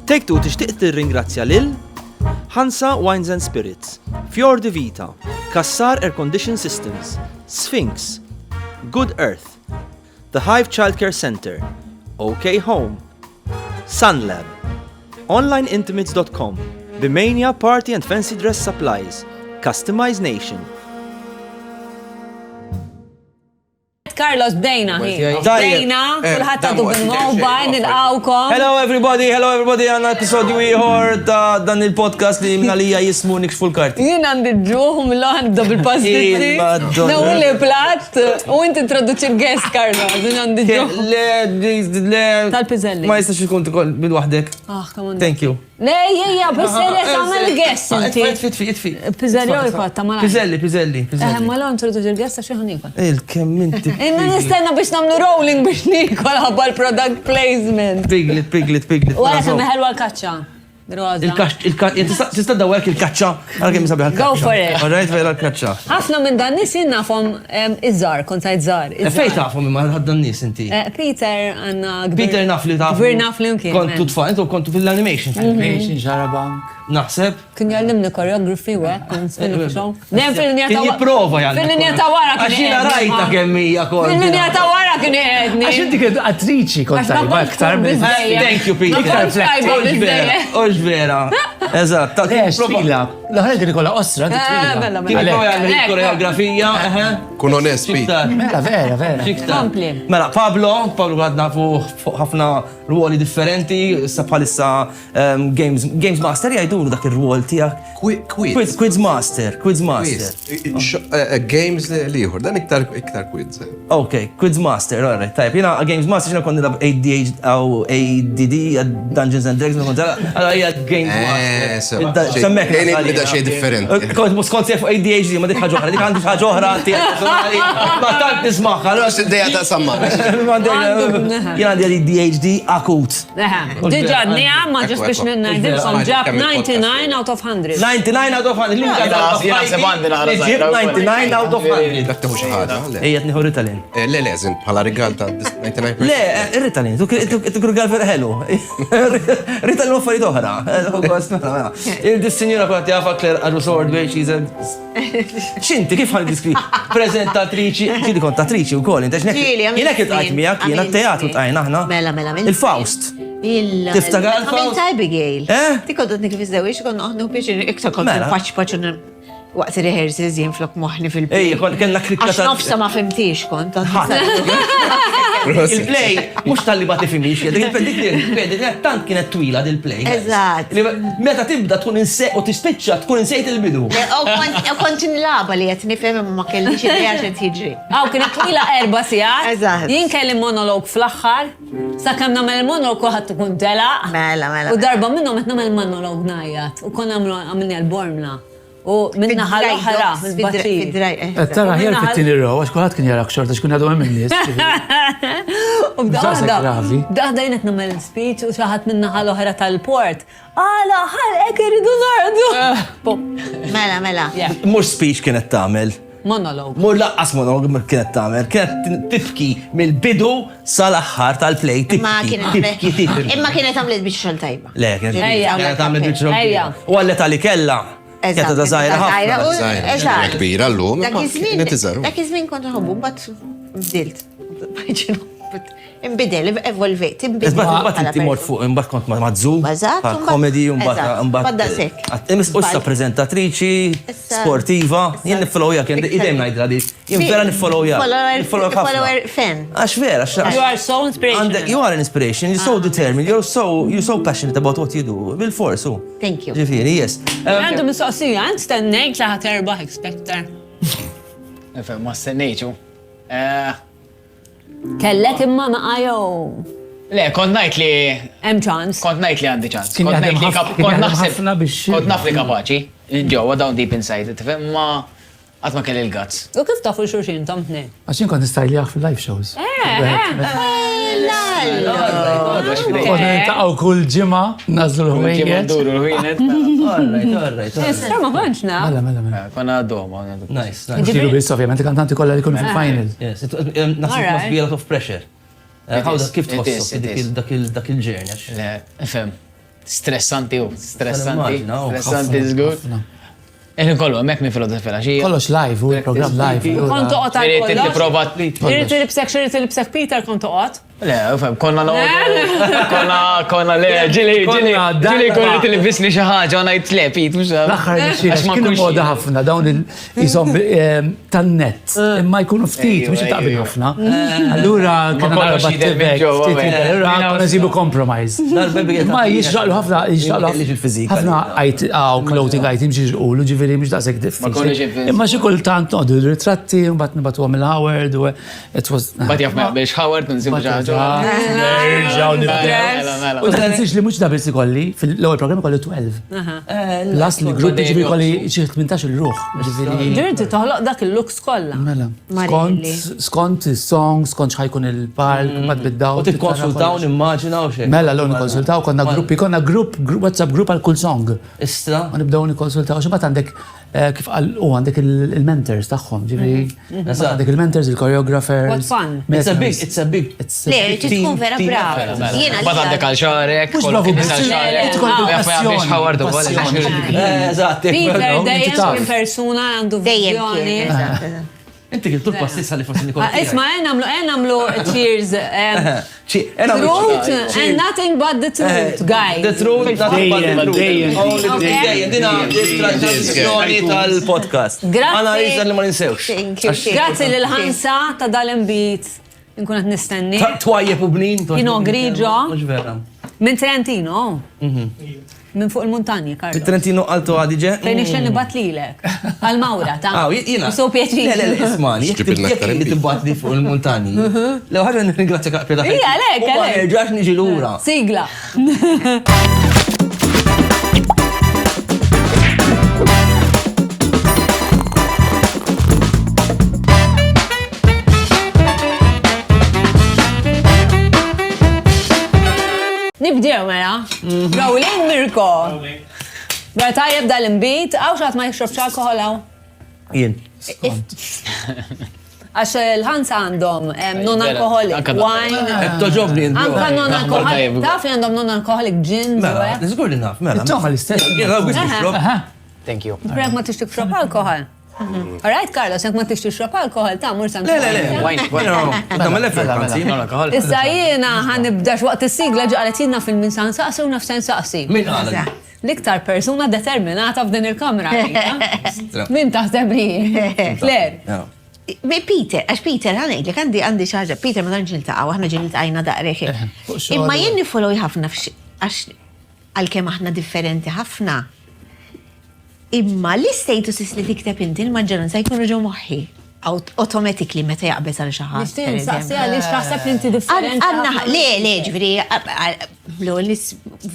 Take Two tixtieq tirringrazzja lil Hansa Wines and Spirits, Fior di Vita, Kassar Air Condition Systems, Sphinx, Good Earth, The Hive Childcare Center, OK Home, Sunlab, OnlineIntimates.com, Bimania Party and Fancy Dress Supplies, Customize Nation. Carlos, bdejna Tajjeb. Bdejna, kulħadd għadu bil-mobile, nilqawkom. Hello everybody, għanna episodju ieħor ta' dan il-podcast li mnalija jismu Nikxfu l-Karti. Jien għandi ġuħu mill-għan double pastizi. Il-Madonna. Nawli plat, u inti introduċi l-guest, Carlos, jien għandi ġuħu. Le, Tal-Pizelli. ma jistax ikun bil-wahdek. Come on. Thank you. Le, Pizelli, għamil l-guest, inti. Itfi. Pizelli u jfatta, ma Pizelli. Ma l-għan introduċi l-guest għax jħon ikon. Il-kemm inti. Inna nistenna biex namlu rolling biex nikol ħabba l-product placement. Piglet. Wara kemm ħelwa l-kaċċa. Tista' dawek il-kaċċa, għal kemm jisabiħ il-kaċċa. Go for it. Alright, vera l-kaċċa. Ħafna minn dan nis jinnafhom iż-żar, kont sajt żar. Fejn tafhom imma ħaddan nies inti. Peter għanna Peter nafli tafhom. Gvir nafli mkien. Kontu tfal, intu kontu fil-animation. Animation, Xarabank. Naħseb. Kien jallimni koreografi u kien spinni fxon. Nem fil-linja Kien jipprova jgħallim. Fil-linja ta' wara kien Għaxina rajta kemm hija kol. Fil-linja ta' wara kien jgħedni. Għax inti kien attriċi kont tajba aktar minn. Thank you, Peter. Iktar flexible. Ux vera. Eżatt. Xfila, l-ħarġ kien ikolla osra, Mela, Kien jipprova jgħallim il-koreografija. Kun onest, Pete. Mela, vera. Kompli. Mela, Pablo għadna fuq ħafna ruoli differenti, sa bħalissa Games Master jgħidulu dak ir-ruol tiegħek. Quiz Master. Games liħor, dan iktar quiz. Ok, Quiz Master, alright, tajb. Jina Games Master xina konni ADD, Dungeons and Dragons, għala hija Games Master. Semmek. Bida xej differenti. Kont sef ADHD, ma dik ħagħuħra, dik għandi ħagħuħra, ma tant nismaħħa. Deja ta' samma. Jina għandi ADHD akut. Diġadni ma ġus biex ninnajdilkom ġab 99 out of 100. 99 out of 100. Ġib 99 out of 100. Dak taħu xaħġa. Ejjat niħu Ritalin. Le, zin, bħala rigal ta' 99%. Le, Ritalin, tu rigal verħelu. Ritalin u affarijiet oħra. Il-dis-sinjura kwa tjafa Claire Arusord, xinti kif għan diskri prezentatriċi, ġili kontatriċi u kol, jina kiet għajt miegħek, jina teatru tqajna aħna. Mela. Il-Faust. Tiftakar il-Faust? Għamil tajbi għejl. Ti kodot nikif iżdewix, kon uħnu biex iktar kont paċ waqt rehearsals jien flok moħni fil-play. Ej, konna krikka Għax nofsa ma fimtix kont. Il-play, mux tal-li ba tifimix, dik tant kienet twila dil-play. Eżatt. Meta tibda tkun insej u tispiċċa tkun insejt il-bidu. Kont nilaba li qed nifhem ma kellix idea x'qed jiġri. Għaw, kienet twila 4 sigħat. Eżatt. Jien kelli monolog fl-axħar, sakemm nagħmel monolog kulħadd ikun telaq. Mela. U darba minnhom qed nagħmel monolog ngħajjat u konna għamilni l-bormla. U minna ħal-oħra, fid-draj. Tara ħjar fit-tini row, għax kulħadd kien jarak xorta, xkun għadu għem nies. U b'daħda jenet namel speech u xaħat minna ħal-oħra tal-port. Għala, ħal-ek irridu nardu. Mela. Mux speech kienet tamel. Monolog. Mur laqqas monolog kienet tamel. Kienet tibki mill-bidu sal-axħar tal-play. Imma kienet għamlet biex xol tajba. Le, kienet għamlet biex xol Ejja. U għallet għalli kella. Kienet da zaħira ħafna. Eżatt. Kbira l-lum. Dak iż-żmien kont nħobbu, bat bdilt. Imbidel, evolvejt, Iżbat inti mort fuq, imbat kont mazzu, komedi, imbat. Ussa prezentatriċi, sportiva, jien niffolowja, kien idem najdra di. Jien vera niffolowja. Follower fan. Għax vera, You are so inspirational. You are an inspiration, you're so determined, you're so passionate about what you do. Bil-forsu. Thank you. Ġifiri, yes. Għandu mistoqsija, għand stennejk laħat erbaħ expecter. Ma stennejċu. Kellek imma ma għajow. Le, kont najt li... Hemm ċans. Kont najt li għandi ċans. Kien Kont jaħdem najt li ħafna- kont kien jaħdem naħseb. ħafna biex- Kont naf li kapaċi. Ġewwa down deep inside, tifhem ma għatma kelli l-guts. U kif tafu xurxin tam tnej? Għaxin kont nistajlijaħ fil-live shows. Konna nitaqaw kull ġimma, nazlu l-ħwejjet. Duru l-ħwienet. Alright. Issa ma konċ na. Mela. Konna għaddoma. Nice. Ġiru bis, ovvijament, kantanti kolla li kunu fil-final. Yes, it must be a lot of pressure. Kif tħossok dak il-ġurney? Le, fem. Stressanti u, stressanti. Nimmaġina, u. Stressanti żgur. Kollu, mek minn fil-ħodu fil-ħaxija. Kollox live, u il-program live. Kontu qot għal Irrid kollox. provat. Irrid tilibsek Peter kontu qot. Le, fem, konna konna le, ġili konna tilibisni xaħġa, għana jitlep, mux. L-axħar kienu moda ħafna, dawn il-jisom tan-net, imma jkunu ftit, mux taqbil ħafna. Allura kena kollox narba jidher minn ġewwa, allura kena zibu compromise. Ma jixraqlu ħafna, ħafna clothing items jixraqlu, ġiviri mux daqsek kollox diffiċli. jiffiż. Imma xi kultant noqdu ritratti, mbagħad nibatu għamil Howard, u it was. Bat jaf ma biex Howard, nżibu ġaħġa. Nerġaw Mela. U t-għansix li mux da bis kolli, fil-ewel programmi kolli 12. Las li gruppi ġivi kolli xie 18 il-ruħ. Ġirti toħloq dak il-looks kollha. Mela. Skont il-song, skont xħajkun il-park, mad biddaw. U tikkonsultaw nimmaġina u xejn. Mela l-għu nikonsultaw, konna WhatsApp grupp għal kull song. Issa. U nibdaw nikonsultaw, xebat għandek kif għal għandek il-mentors taħħom, ġivi. Għandek il-mentors, il-choreographers. What fun. It's a big. Le, tkun vera brava. Bat għandek għal xarek, Mux bravu biex biex Howard u Eżatt. Peter dejjem kien persuna għandu Dejjem viżjoni. kien. Inti kif tul-passissa li forsi nikol. Isma' namlu cheers. Truth and nothing but the truth, guys. The truth, Dejjem. Dejjem, dina tradizzjoni tal-podcast. Grazzi. Għana risa li ma ninsewx. Grazzi lil-ħansa ta' dal-imbit. Nkun qed nistenni. Twajjeb u bnin. Kienu grigio. Mux vera. Minn Trentino. Minn fuq il-muntanji, Karlo. Trentino Alto Adige. Fejn ixten nibat lilek. Għal-Mawra, ta' jina. So pjaċi. Le, ismani, jek li tibbat li fuq il-montani. Lew ħagġa n-ringrazzja kaqpja ta' Ija, lek, U ma lek. nerġax niġi l-ura. Sigla. Nibdew mela. Rowling Mirko. Bra tajjeb dal-imbit, għaw xaħat ma jixrobx alkohol għaw. Jien. Għax il-ħansa għandhom non-alcoholic wine. Toġobni. Anka non-alcoholic. Taf li għandhom non-alcoholic gin, Mela, zuwe. nizgur li naf, mela. Toħma l-istess. Jena, għu nixrob. Thank you. Brek ma tixtik xrob alkohol. Alright, Carlos, jek ma tixtik xrob alkohol, ta' mur san. Le. Wine. Għadda ma l-effer, Franzi. Issa jiena ħanibdax waqt is-sigla ġaqalet jina fil-minsan saqsi u nafsen saqsi. Min għalek? L-iktar persuna determinata f'din il-kamra. Min taħseb li? Fler. Peter, għax Peter, għanek, għandi xaġa, Peter ma tanġil taqaw, għahna ġil taqajna daqreħi. Imma jenni follow ħafna għax għal-kem aħna differenti ħafna. Imma l-statuses li tikteb inti l-maġġoranza jkunu ġo moħħi. Automatically meta jaqbez għal xaħat. Nishtin, saqsi għalix taħseb li inti differenti. Għanna, le, ġviri, l-għolis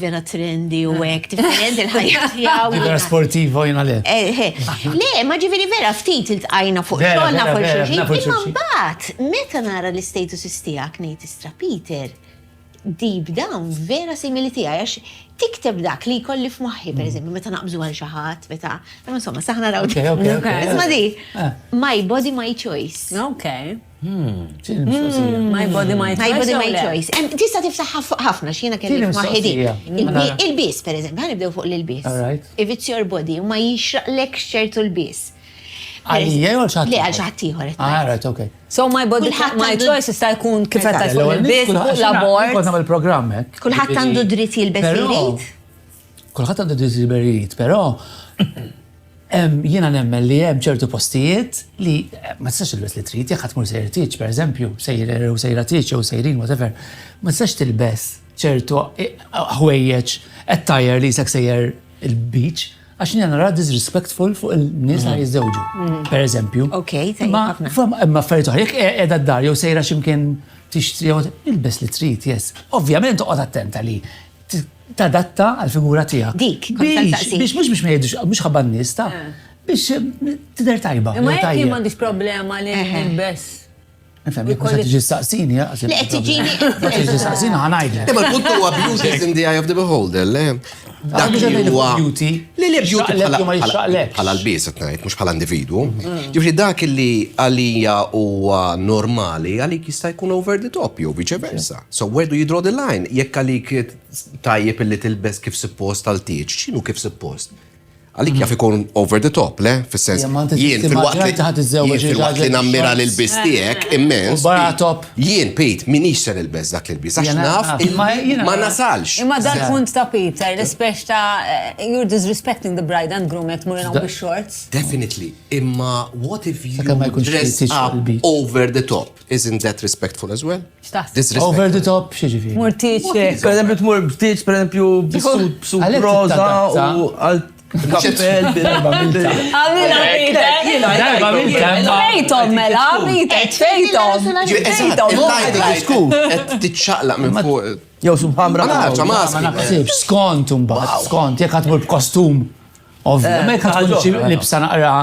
vera trendi u għek, differenti l-ħajja tijaw. Vera sportivo jina le. Le, ma ġviri vera ftit il-tqajna fuq Vera, xolna fuq vera, xulxin. fuq Imma xulxin. mbagħad, meta nara l-statuses tijak nejt istra Peter, deep down vera simili tijaj, għax tikteb dak li kolli f'moħħi, per eżempju, meta naqbżu għal xaħat, meta, insomma, saħna raw. Ok. Isma di, my body, my choice. Ok. My body, my choice. My body, my jew le? choice. Tista tifsaħ ħafna xina kelli Tieni f'moħħi di. mistoqsija. Il-bis, per eżempju, ħanibdew fuq l-bis. Alright. If it's your body, u ma jixraqlek xertu l-bis. Għalija jew għal xaħat? Le, għal xaħat tiħor. Right, ok. So my body, Kulħadd my għandu- choice jista' jkun kif qed Eżatt, fuq il-bit, fuq l-abort. Kont nagħmel programm hekk. Kulħadd għandu dritt jilbes Però- il-rit. Kulħadd għandu disiberijiet, però jiena nemmen li hemm ċertu postijiet li ma tistax tilbes li trid, jekk ħadd tmur sejr tiġ, pereżempju, sejjer u sejra tiġ jew sejrin whatever, ma tistax tilbes ċertu ħwejjeġ attire li jisek sejjer il-beach għax jiena nara disrespectful fuq il-nies li jiżżewġu, pereżempju. Okej, tajjeb ħafna. Imma affarijiet oħra, jekk qiegħda d-dar jew sejra x'imkien tixtri jew ilbes li trid, yes. Ovvjament toqgħod attenta li tadatta għal-figura tiegħek. Dik, kont tal-taqsim. Biex ma jgħidux, mhux ħabban nies ta' biex tidher tajba. Imma jekk jien tajjeb. m'għandix problema li nilbes. Nifhem, jekk mhux qed tiġi staqsini, Le, qed tiġini- tiġi staqsini ħanajdlek. Ma l-punt huwa beauty is in the eye of the beholder, le? dak li huwa beauty. li beauty Xaqlek jew ma jixxaqlekx. bħala l-bies qed ngħid, mhux bħala individwu. Ġifri dak li għalija huwa normali għalik jista' jkun over the top jew vice versa. So where do you draw the line? Jekk għalik tajjeb illi tilbes kif suppost tal-tieġ, x'inhu kif suppost? Għalik jaf ikun over the top, le? Fis-sens jien fil-waqt li nammira l-bis tiegħek immens. Jien Pete minix ser il-bez dak l-bis għax naf ma nasalx. Imma dak punt ta' Peter, l-ispeċ ta' you're disrespecting the bride and groom jekk tmur bix shorts. Definitely. Imma what if you dress up over the top? Isn't that respectful as well? Over the top, xieġifi. Mur teach. Per eżempju, tmur b'tiċ, per eżempju, b'sut roza u għal-kappell bil-Peter. Fejtom, mela, Peter, fejtom. Et titxaqlaq minn fuq. Jew subħamra. Ma naħsibx, skont mbagħad, skont, jekk għatmur b'kostum. Ovvjament ħatkun xi libsa naqra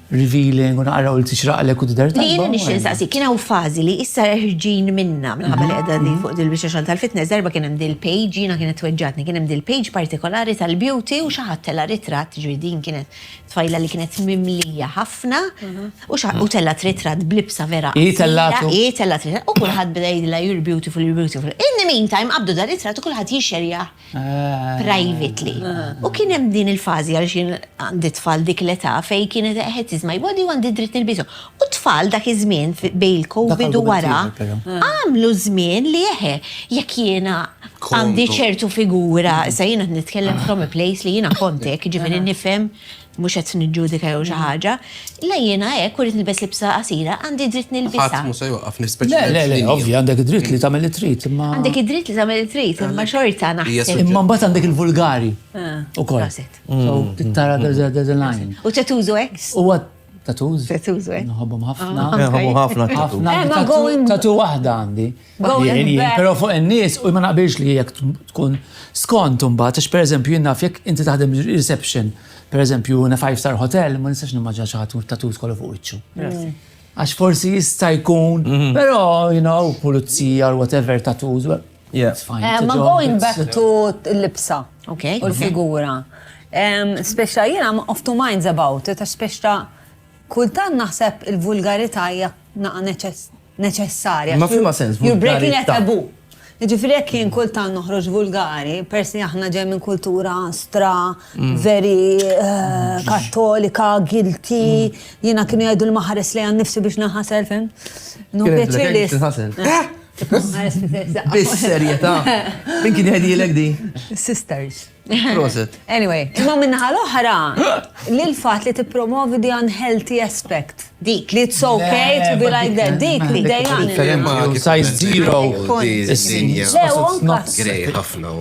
revealing u naqra u l-tixraqlek u d-dar. Li jena nixin saqsi, kiena u fazi li issa ħirġin minna, minħabba li għedha li fuq dil-biexa xal tal-fitness, darba kienem dil-page, jina kienet weġġatni, kienem dil-page partikolari tal-beauty u xaħat tella ritrat, ġuridin kienet tfajla li kienet mimlija ħafna u tellat ritrat blibsa vera. tellat ritrat, u kullħat bida jidla you're beautiful, you're beautiful. In the meantime, qabdu da ritrat u kullħat jixxerja privately. U kienem din il-fazi għal xin għandi tfal dik l-età fej kienet eħet is my body u għandi dritt nilbisu. U tfal dak iż-żmien bej il-Covid u wara għamlu żmien li jekk jiena għandi ċertu figura, sa jiena nitkellem from a place li jiena kontek, ġifieri nifhem mhux qed niġġudika jew xi ħaġa, la jiena hekk u rid nilbes libsa qasira għandi dritt nilbisha. Ħadd mhux se joqaf nispeċjalment. Le, ovvja għandek id-dritt li tagħmel it-trit, imma Għandek id-dritt li tagħmel it-trit, imma xorta naħseb. imma mbagħad għandek il-vulgari. Ukoll. Proset. So tittara there's a line. U tatużu hekk? Huwa tattoos. Tatużu hekk. Nħobbhom ħafna. Nħobbhom ħafna tattoo. Ma going Tatu waħda għandi. Going back. Però fuq in-nies u ma naqbilx li jekk tkun skont imbagħad għax pereżempju jien naf jekk inti taħdem reception, pereżempju na 5-star hotel, ma nistax nimmaġġa xi ħadd tattoos kollu fuq wiċċu. Għax forsi jista' jkun, però pulizija or whatever tattoos. It's fine. Ma going back to l-libsa. Okay. U l-figura. Speċa jiena I'm of two minds about it, speċa kultan naħseb il-vulgarità hija neċessarja. Ma fima sens, You're breaking a vulgarità. taboo. Ġifieri jekk kien kultan noħroġ vulgari, persi aħna ġej minn kultura stra, very kattolika, guilty, jiena kienu jgħidu l-maħares li għan nifsi biex naħasel, fem? No pjaċir li. Bis-serjetà. Min kien jgħidilek di? Sisters. Proset. Anyway, imma minnaħa l-oħra, li l-fat li t-promovi di unhealthy aspect. Dik. Li it's okay to be like that. Dik li dejjan. Size zero. Grej ħafna.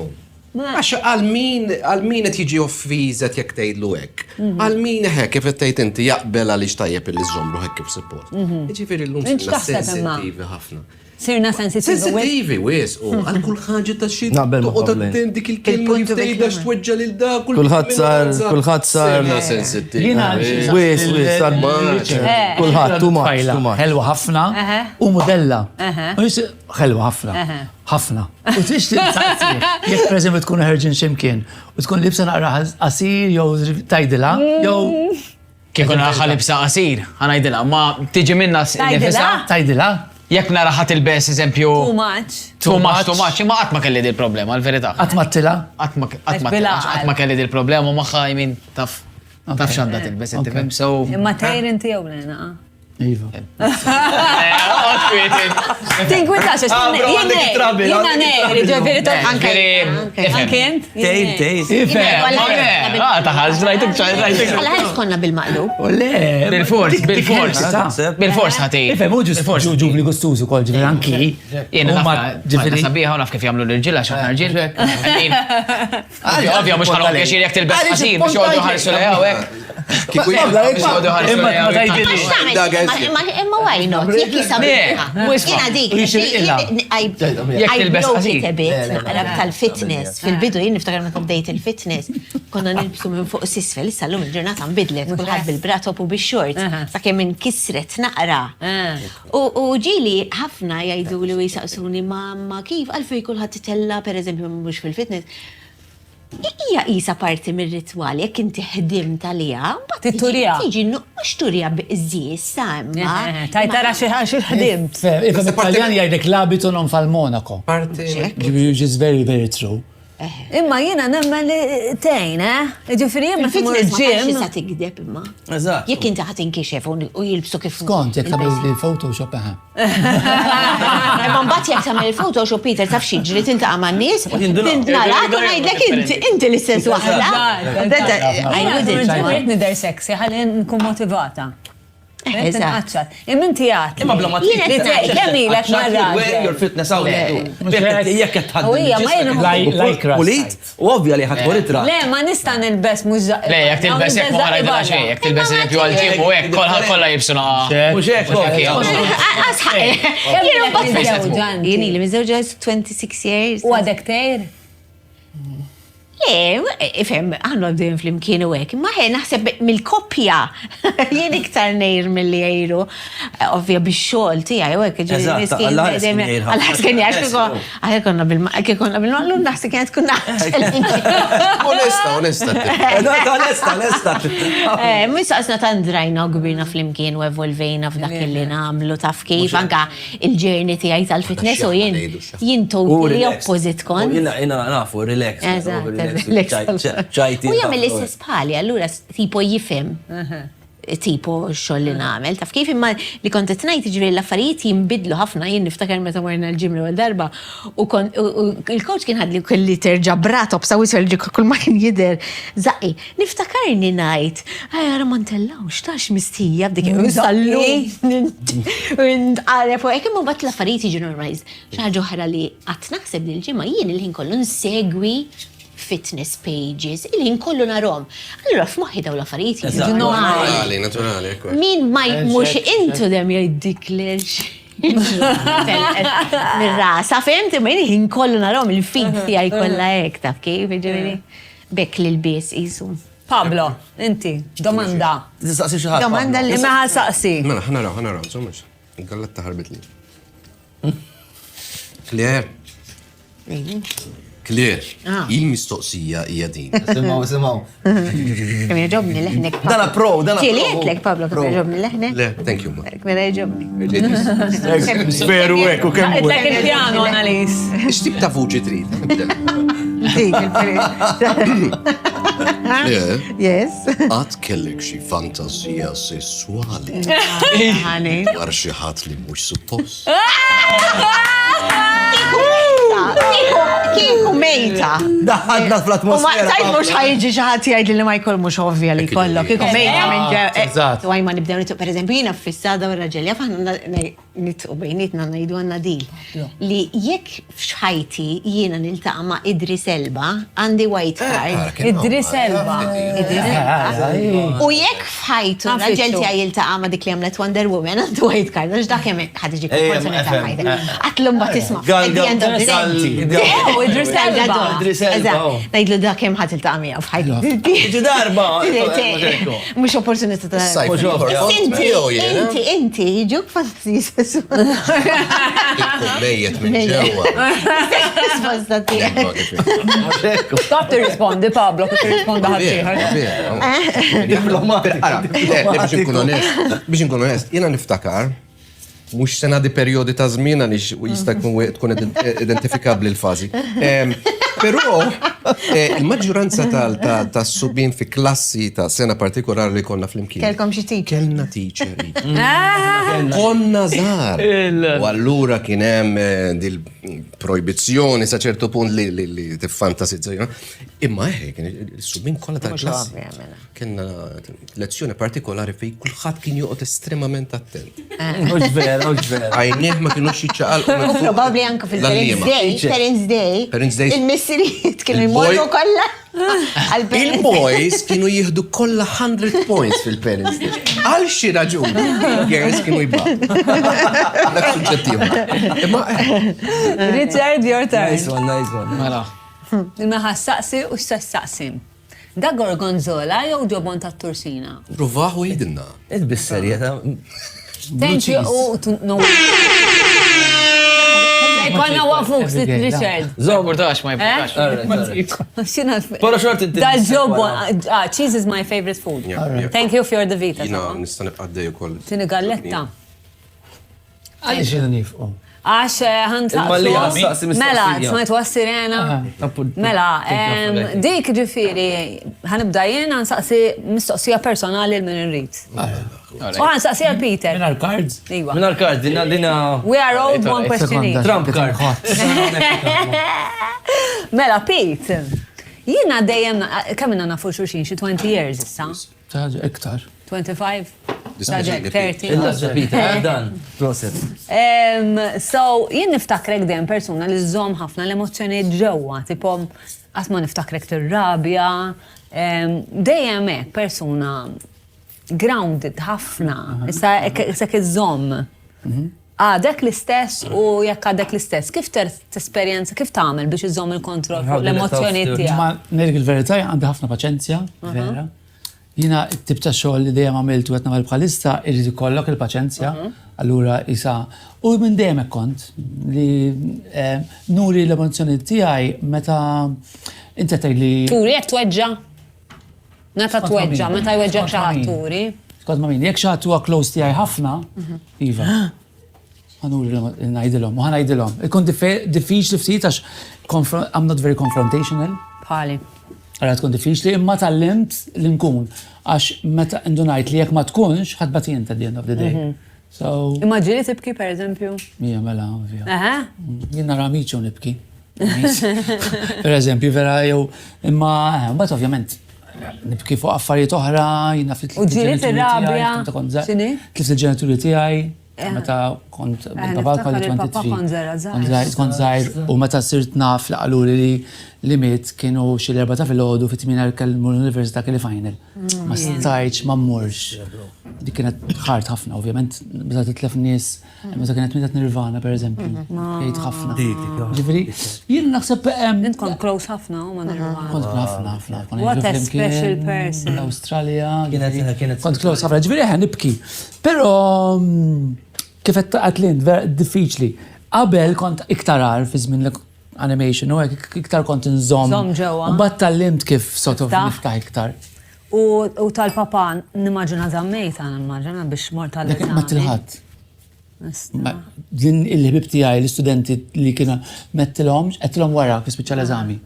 Għax għal-min qed jiġi offizet jekk tgħidlu hekk. Għal-min hekk kif qed tgħid inti jaqbel għaliex tajjeb illi żommru hekk kif suppost. Jiġifieri llum sensittivi ħafna. Sirna Sensitivi, wis, u għal kull ħaġa ta' xi toqgħod attendi kif kelma kif tgħidha x'tweġġa' lil dak Kulħadd sar sensittivi. wis sar kulħadd too much. Ħelwa ħafna u modella. Ħelwa ħafna. Ħafna. U tixtieq taqsir. Jekk pereżempju tkun ħerġin x'imkien u tkun libsa naqra qasir jew tajdilha jew Kieku naraħa libsa qasir, ħanajdilha, ma tiġi minna nifisha. tajdilha. Jekk naraħat il-bes, eżempju. Too much. Too much, imma qatt ma kelli dil-problema, għal-verità. Qatt Qatt ma kelli dil-problema, maħħa jmin taf xanda til-bes, inti fem, so. Imma tajr inti jew lena. Iva. Tinkwitax, jena negri, ġeveri Ankent? Taħħaż, rajtek ċajtek. Għal-ħarġ konna bil-maqlub. Bil-fors ħati. Ifem, uġu ġubli gustużu kol ġivir anki. Jena ġifiri sabiħa u naf kif jamlu l-irġila, xaħna rġil. Ovvja, mux ħanqol kiex jek til-bes qasir, biex joħdu ħarsu leja u għek. Kiku Imma why not? Jek jisabiħa. Jena dik. Jek til-bes qasir. Naqrab tal-fitness. Fil-bidu jien niftakar ma bdejt il-fitness. Konna nilbsu minn fuq sisfel, issa l-lum il-ġurnata nbidlet, kullħat bil-bratop u bil-short. Sakemm minn kisret naqra. U ġili ħafna jgħidu li jisaqsuni ma kif għalfej kullħat titella, per eżempju, mux fil-fitness. Hija qisha parti mir-ritwali, jekk inti ħdimt għaliha, mbagħad Titturija. tiġi mhux turija biżżież samma. Tajtara xi ħdimt. Ifem Italjan jgħidlek l-abitu non fal-Monaco. Parti. Which is very, very true. Imma jiena nemmen li tejn, ġifieri jien meta mur Il-fitness ma ġim. tantx sa tikdeb imma. Eżatt. Jekk inti ħadd inkixef u jilbsu kif. Skont, jek tabel li Photoshop Imma mbagħad jekk tagħmel il-Photoshop Peter taf xi ġri tintaqa' man-nies, tintnara u ngħidlek inti l-istess waħda. Ġiet nider sexy ħalli nkun motivata. Eżatt. Imminti għat. Imma bla ma Li tgħid kemm ilek marra. Your fitness out. Jekk qed tħaddim. U hija ma jienu- Lycra Pulit, u ovvja li ħadd itra. Le, ma nista' nilbes mhux Le, jek tilbes jek ma rajda xej, jek tilbes jek għal-ġim u jek kolla jibsuna. Mhux hekk. Jien li miżewġa 26 years. U għadek tejr? Ifem, għannu għabdejn fl-imkien u għek, ma ħen naħseb mill-koppja, jien iktar nejr mill-li jgħiru, ovvja bix-xol tijaj, u għek, għal-ħasken jgħax, għal konna bil-maqlu, naħseb kienet kunna. Onesta. Onesta. Mistaqsna tandrajna u gbirna fl-imkien u evolvejna f'dak li namlu taf kif, anka il-ġerni tijaj tal-fitness u jien totally opposite kon. Jina nafu, relax. U jagħmel l-istess bħali, allura tipo jifhem. Tipo xoll li nagħmel. Taf kif imma li kont qed ngħid jiġri l-affarijiet jinbidlu ħafna jien niftakar meta morna l-ġim l darba u il-coach kien ħadli kelli terġa' bratop sawi serġi kull ma kien jidher żaqi. Niftakarni ngħid, ara ma ntellawx tax mistija b'dik sallu. Għalep u hekk imma mbagħad l-affarijiet jiġu normaliż. Xi ħaġa oħra li qatt naħseb li l-ġimgħa jien il-ħin kollu nsegwi fitness pages, il-ħin kollu narom. Allura f'moħħi daw l-affarijiet jiġu normali. Naturali. Min ma mhux into them jgħidiklex. Mir-rasa, fehmti ma il-ħin kollu narom il-feed tiegħi kollha hekk taf kif jiġifieri. Bekk lil bies qisu. Pablo, inti, domanda. Tistaqsi xi ħadd. Domanda li Imma ħasaqsi. Mela, ħanaraw, żommux. Galletta ħarbit li. Clear, il-mistoqsija hija din. Simaw. kemm jogħġobni leħnek. Dana pro. Ġielietlek Pablo kemm jogħġobni leħnek. Le, thank you, ma. Kemm jogħġobni. Veru hekk u kemm. Tlek il-pjano, Annalise. X'tip ta' vuċi trid? Yes. Għad kellek xi fantazija sessuali Ħani. dwar xi ħadd li mhux suppost. Kieku mejta. Daħadna fl-atmosfera. Tajt mux ħajġi xaħat jgħid li ma jkoll mux ovvja li kollu. Kieku mejta minn ġew. Eżatt. Għaj ma nibdew nitu, per eżempju, jina fissada u raġel, jafħan nitqu bejnietna najdu għanna dil. Li jekk fxħajti jiena niltaqa ma Idris Elba, għandi white card. Idris Elba. U jekk fħajtu raġel tija jiltaqa ma dik li għamlet Wonder Woman, għandu white card, għax dak jemmek ħadġi opportunità ħajda. Għatlum ba tisma. Idris Elba. Najdlu dak jem ħat il-taqa mija fħajtu. Ġi darba. Mux opportunità ta' Inti, ġuk fantazija sessuali. Mejjet minn ġewwa. Risposta tiegħek. Stop tirrispondi, Pablo, kif tirrispondi ħaddieħor. Biex nkun onest, jiena niftakar, mhux se ngħaddi perjodi ta' żmien għaliex jista' tkun identifikabbli l-fażi. Però il-maġġoranza tas-subien fi klassi ta' sena partikolari li konna flimkien. Kelkom xi teacher. Kellna teacher. Konna żgħar. U allura kien hemm dil-projbizzjoni sa ċertu punt li tiffantasizza. Imma kien is-subien kollha tal-klassi. Kienna lezzjoni partikolari fejn kulħadd kien joqgħod estremament attent. Mhux vera. Għajnieh ma kienux jiċċaqalqu. U probabbli anke fil-Parents Day, il-missirijiet kienu jmorru kollha. Il-boys kienu jieħdu kollha 100 points fil-Parents Day. Għal xi raġuni, girls kienu jibgħu. Dak suġġettiv. Richard, your turn. Nice one. Mela. Imma ħassaqsi u x'sassaqsim. Da gorgonzola jew ġobon ta' tursina? Provaħu jidinna. Bis-serjetà. Thank you. No. Konna waqfuk sit Richard. Ma importax, ma importax. Xina Pero xort inti. Dal-ġob, cheese is my favorite food. Yeah. Thank you for the vita. Jina nistan ibqaddej ukoll. Tini galletta. Għalli xinu nifqu. Għax Imma li għassaqsi ħantaqsu. Mela, mistoqsija. smajt wassirena. Mela, dik ġifiri, ħanibda jien għansaqsi mistoqsija personali l-min irrit. U għansaqsija Peter. Minar cards? Iwa. Minna l-kard, dina. We are owed one question each. Trump card. Mela, Pete, jiena dejjem, kemm inna nafu xurxin, xi 20 years issa? Taħġa, iktar. 25? Dispeċi 30? Il-ħagġa Peter, dan. Proset. So, jien niftakrek dejjem persuna li żżomm ħafna l-emozzjonijiet ġewwa, tipo qatt ma niftakrek tirrabja, dejjem hekk persuna grounded ħafna, issa hekk iżżomm. Għadek l-istess u jekk għadek l-istess, kif t-esperjenza, kif tagħmel biex iżżomm il-kontroll fuq l-emozzjonijiet tiegħek? Ma nerg il-verità għandi ħafna paċenzja, vera. Jina t-tip ta' xogħol li dejjem għamiltu qed nagħmel bħalissa irid ikollok il-paċenzja, allura isa u minn dejjem hekk kont li nuri l-emozjonijiet tiegħi meta inti tgħidli. Turi jekk tweġġa'? Meta tweġġa', meta jweġġa' xi ħadd turi? Skont ma' min, jekk xi ħadd huwa close tiegħi ħafna, iva. Ħanuri ngħidilhom u ħanajdilhom. Ikun diffiċli ftit għax I'm not very confrontational. Bħali. Għara tkun diffiċli, imma tal-limt li nkun, għax meta indunajt li jek ma tkunx, ħadbat jien at the end of the day. So, Immaġini tibki, per eżempju? mija mela, ovvja. Aha. Jien nara amiċu nibki. Per eżempju, vera jew, imma, bat ovvjament, nibki fuq affarijiet oħra, jina flit U ġieli tirrabja, x'inhi? Tlift il-ġenituri tiegħi, meta kont bil-papa kolli niftakar il-papa 23. kont żgħar. Kont żgħir u meta sirt naf li qaluli li miet kienu xi l-4 ta' filgħodu fit-8 kellmu l-università kelli final. Ma stajtx ma mmurx. Dik kienet ħart ħafna, ovvjament, meta titlef nies, meta kienet mietet Nirvana pereżempju. Jgħid ħafna. Ġifieri, jien naħseb Int kont close ħafna u ma nirwana. kont ħafna. What a special person. L-Awstralja. Kienet. Kont close ħafna, ġifieri nibki. Però kif qed għatlint diffiċli. Qabel kont iktar għar fi żmien animation u iktar kont nżomm. Żomm ġewwa. U mbagħad tallimt kif sort of Niftaħ. niftaħ iktar. U tal-papa nimmaġina żammejta, nimmaġina biex mort Dak ma tal-eżami. tilħadd. Din il-ħbib tiegħi l-istudenti li kienu mettilhomx, qedtilhom wara fi speċjal eżami.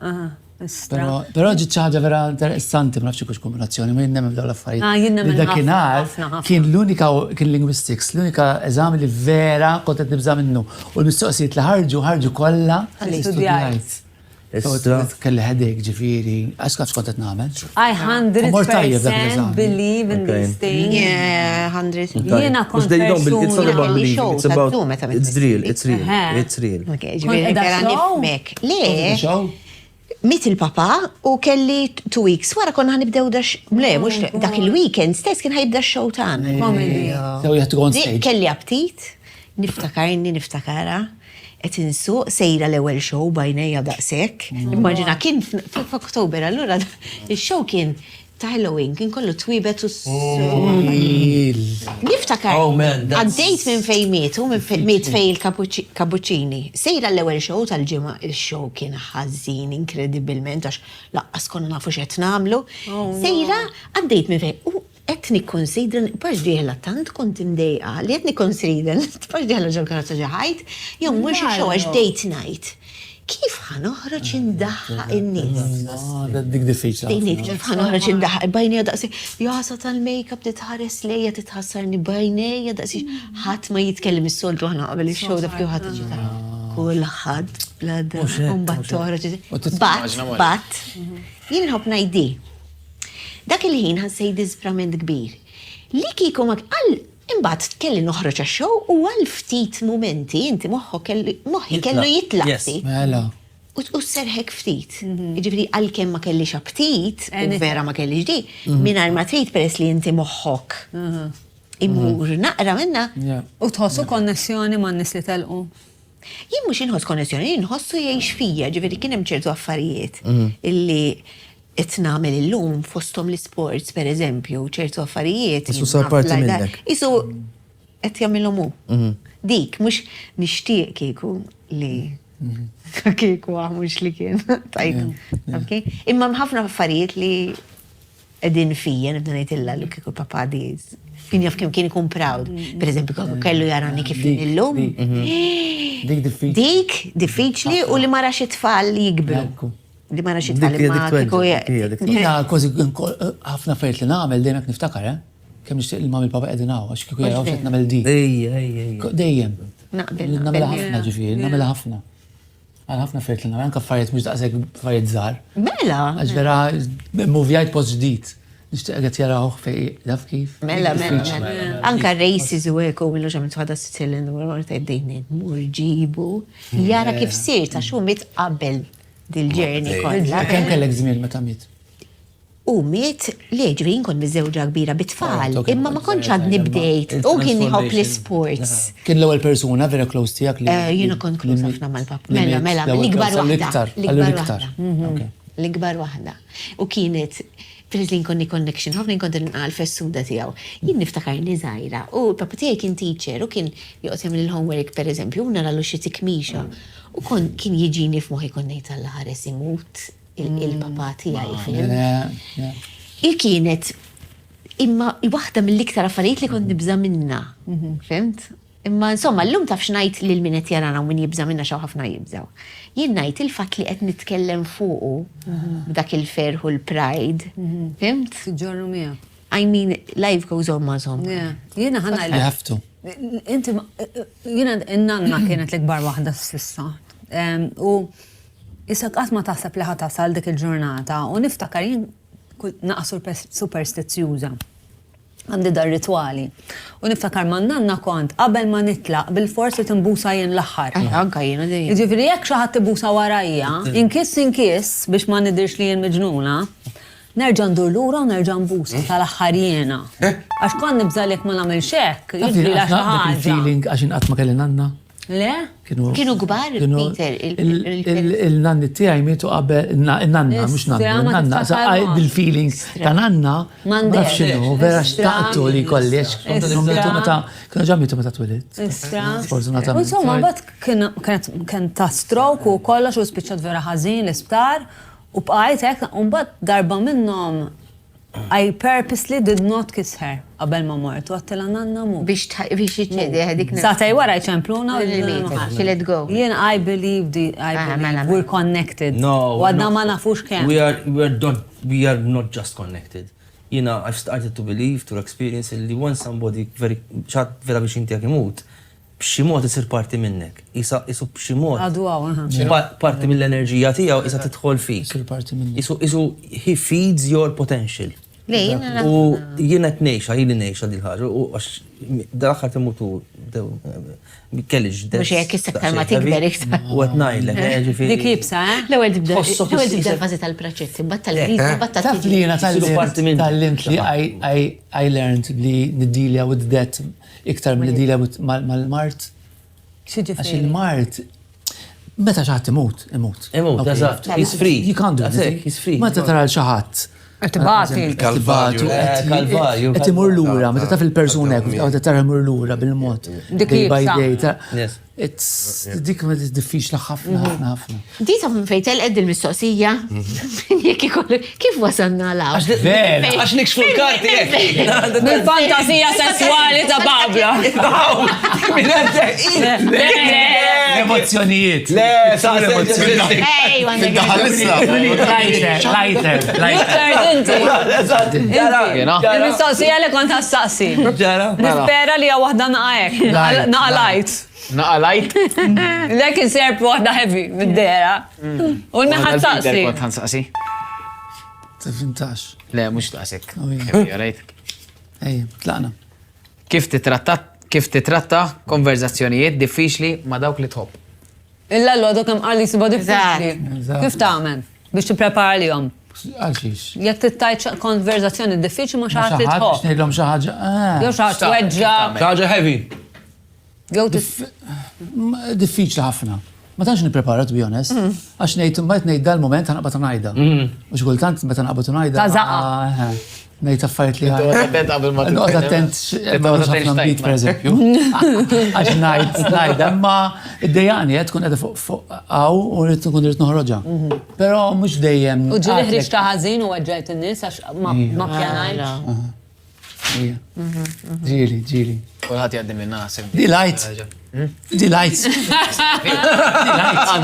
Però ġiet xi ħaġa vera interessanti, ma nafx kux kombinazzjoni, ma jinnem dawn l-affarijiet. Jien nemmen Li dakinhar ħafna. kien l-unika kien linguistics, l-unika eżami li vera kont qed nibża minnu. U l-mistoqsijiet li ħarġu kollha Li studjajt. Kelli ħedek ġifieri, għax kif kont qed nagħmel. I Amor tajjeb dak 100% l-eżami. believe in these things. Yeah, 100. Jiena kont It's not persuna. about believing, it's Show, about, ta' Zoom, meta it's real, it's real, Eh. it's real. Okay, ġifieri edha kera show? nifmek. Le, Show? mit il-papa u kelli 2 weeks wara konna ħanibdew le, mux dak il-weekend stess kien ħajibda x-show tagħna. Comedy. So you have to go on Di stage. kelli aptit, niftakara, qed insuq sejra l-ewwel show bajnejja daqshekk. Immaġina kien f'Oktober, allura il-show kien ta' Halloween, kien kollu twibet u Niftakar, Oh, man, that's- għaddejt minn fej mietu, miet fej il-Cappuccini. Sejra l-ewel show tal-ġimma, il-show kien ħażin inkredibilment, għax laqqas konna nafu xet namlu. Sejra, għaddejt minn fej, u qed nikkonsidra, paġ diħla tant kont imdejqa, li qed nikkonsidra, paġ diħla ġol karozza ġaħajt, jew mhux il-show għax date night. Kif ħanoħroġ indaħħa in-nies? Dik diffiċli. Dejnejt kif ħanoħroġ indaħħa, bajnija daqsi, jasa tal-make-up titħares lejja titħassarni bajnija daqsi, ħadd ma jitkellem is-soltu ħana qabel ix-show da fkif ħadd ġita. Kulħadd blada, mbagħad toħroġ. Bat, jien nħobb ngħidi. Dak il-ħin ħansej disprament kbir. Li kieku imbagħad kelli noħroġ għax-show u għal ftit momenti inti moħħi kellu jitlaqsi. Mela. U serħek ftit. Ġifri għal-kem ma kellix aptit, u vera ma kellix di, mingħajr ma trid peress li inti moħħok. Imur naqra minna. U tħossu konnessjoni ma' n-nis li telqu. Jien mhux inħoss konnessjoni, inħossu jgħix fija, ġifri kien hemm ċertu affarijiet illi qed nagħmel illum fosthom l-sports pereżempju, ċertu affarijiet. Isu sar parti minnek. Isu qed jagħmilhom hu. Dik mhux nixtieq kieku li kieku mhux li kien. Imma ħafna affarijiet li qegħdin fija nibda ngħidilha li kieku papa diż. Kien jaf kemm kien ikun proud. Pereżempju kellu jarani kif illum. Dik diffiċli u li ma rax it-tfal jikbru. Li ma rax it-tfal imma kieku Jina kważi ħafna affarijiet li nagħmel dejjem hekk niftakar, kemm nixtieq il-mam il-papa qegħdin hawn għax kieku jaraw x'qed nagħmel di. Dejjem. Nagħmilha ħafna ġifieri, nagħmilha ħafna. Għal ħafna affarijiet li nagħmel anke affarijiet mhux daqshekk affarijiet żgħar. Mela. Għax vera movijajt post ġdid. Nixtieq qed jarawh fej daf kif. Mela. Anka races u hekk u millu ġamet ħadha Switzerland u mort qegħdin mur ġibu. Jara kif sir ta' xu mit qabel dil-ġerni kollha. Kemm kellek żmien meta miet? U miet li ġirin kon miż-żewġa kbira bit-tfal, imma ma kontx għadni bdejt. U kien jħobb l-sports. Kien l-ewwel persuna vera close tiegħek li. Jiena kont close ħafna mal-papa. Mela, l-ikbar waħda. L-ikbar waħda. U kienet Frizzlin konni connection, ħafna kont nqal fes-suda tiegħu. Jien niftakar li żgħira. U l-papa tiegħi kien teacher u kien joqgħod jagħmel il-homework pereżempju, u naralu xi tikmixa. U kien jiġini f'moħħi kon ngħid Alla ħares imut il-papa tiegħi fil. Kienet imma waħda mill-iktar affarijiet li kont nibża minna. Fimt? Imma insomma llum taf x'ngħid lil min qed jarana u min jibża minna xew ħafna jibżaw. Jien ngħid il-fatt li qed nitkellem fuqu b'dak il-ferħ u l-pride. Fimt? Tiġġorru miegħu. I mean, life goes on ma' żomm. Jiena ħanna You have to. Inti jiena n-nanna kienet l-ikbar waħda s'issa. U issa qatt ma taħseb li ħatasal dik il-ġurnata u niftakar jien naqsu superstizzjuża. Għandi dar ritwali. U niftakar ma' nanna kont qabel ma nitlaq bil-forsi timbusa jien l-aħħar. Anka jiena dejjem. Jiġifieri jekk xi ħadd tibusa warajja, inkiss biex ma nidirx li jien miġnuna, nerġa' ndur lura u nerġa' nbusa tal-aħħar jiena. Għax kont nibża li jekk ma nagħmilx hekk, jiġri la xi ħaġa. Il-feeling għax inqatt ma kelli nanna. Le? Kienu kbar, Peter. Il-nanni tiegħi mietu qabel il-nanna, mhux nanna. Bil-feeling ta' nanna, ma nafx x'inhu, vera xtaqtu li kolli kienu ġa mietu meta twilit. Fortunatament. Insomma, mbagħad kien ta' stroke u kollox u spiċċat vera ħażin l-isptar u bqajt hekk u mbagħad darba minnhom I purposely did not kiss her qabel ma mort u għattila nanna mu. Biex jiċċedi għadik. Sataj wara jċempluna She let go. Jien I believe we're connected. No. Għadna ma nafux kemm. We are not just connected. I've started to believe, to experience li once somebody ċat vera biex inti għak imut, b'xi mod isir parti minnek. Isu b'xi mod. Għadu għaw. Parti mill-enerġija tiegħu isa tidħol fik. Isir parti minnek. Isu he feeds your potential. U jiena qed ngħixha, jili ngħixha dil ħaġa u għax dal-aħħar timutu kellix. Mhux jekk issaktar ma tikber iktar. U qed ngħidlek, ġifieri. Dik jibsa, L-ewwel tibda l-fażi tal-proċett, imbagħad tal-kriżi, imbagħad Taf li jiena tal-lint li I learned li niddilja with death iktar mill niddilja mal-mart. Għax il-mart meta xi ħadd imut. Imut, eżatt. He's free. You can't do it. He's free. Meta tara l xi ħadd. Tibati. Kalvarju. Kalvarju. Qed imur lura, meta taf il-persuna hekk, qed tara imur lura bil-mod. Dik Day by jibsa. day. Yes. Dik ma diffiċli ħafna. Di ta' minn fejtel qed il-mistoqsija. Jekk ikollu kif wasalna law? Vera. Għax nikxfu l-karti jekk. Bil-fantasija sessuali ta' Babla. Emozzjonijiet. Le, sa' emozzjonijiet. Ej, għandek. Lighter. Il-mistoqsija li kont għastaqsi. Nispera li għu wahda naqajek. Naqalajt. Naqalajt? Lekin serb wahda heavy, mid-dera. U l-meħat saqsi. Kont ħansaqsi? 18. Le, mux taqsik. Oh, Jarajt. Ej, tlaqna. Kif titratta konverzazzjonijiet diffiċli ma dawk li tħobb? Illa l-għodu kem għalli sibu diffiċli. Kif taħmen? Biex t-prepara li jom. Għalxiex. Jek t-tajċ konverzazzjoni diffiċli ma xaħat li Biex tħobb. nejdlom xaħġa. Jow xaħat weġġa. Ħaġa heavy. Jow Diffiċli ħafna. Ma tantx nipprepara, to be honest. Għax ngħid dal-moment ħanqbad ngħidha. U xkultant meta nqabad ngħidha. Ta' zaqqa. Ngħid affarijiet li Noqgħod attent qabel ma Noqgħod attent ħafna mbit, pereżempju. Għax ngħid, imma id-dejjaqni qed tkun qiegħda fuq hawn u rrid tkun irid noħroġha. Però mhux dejjem. U ġili ħriġ ta' ħażin u ġejt in-nies għax ma pjanajx. Ġieli. Kulħadd jgħaddi minn naħseb. Delight. Delight.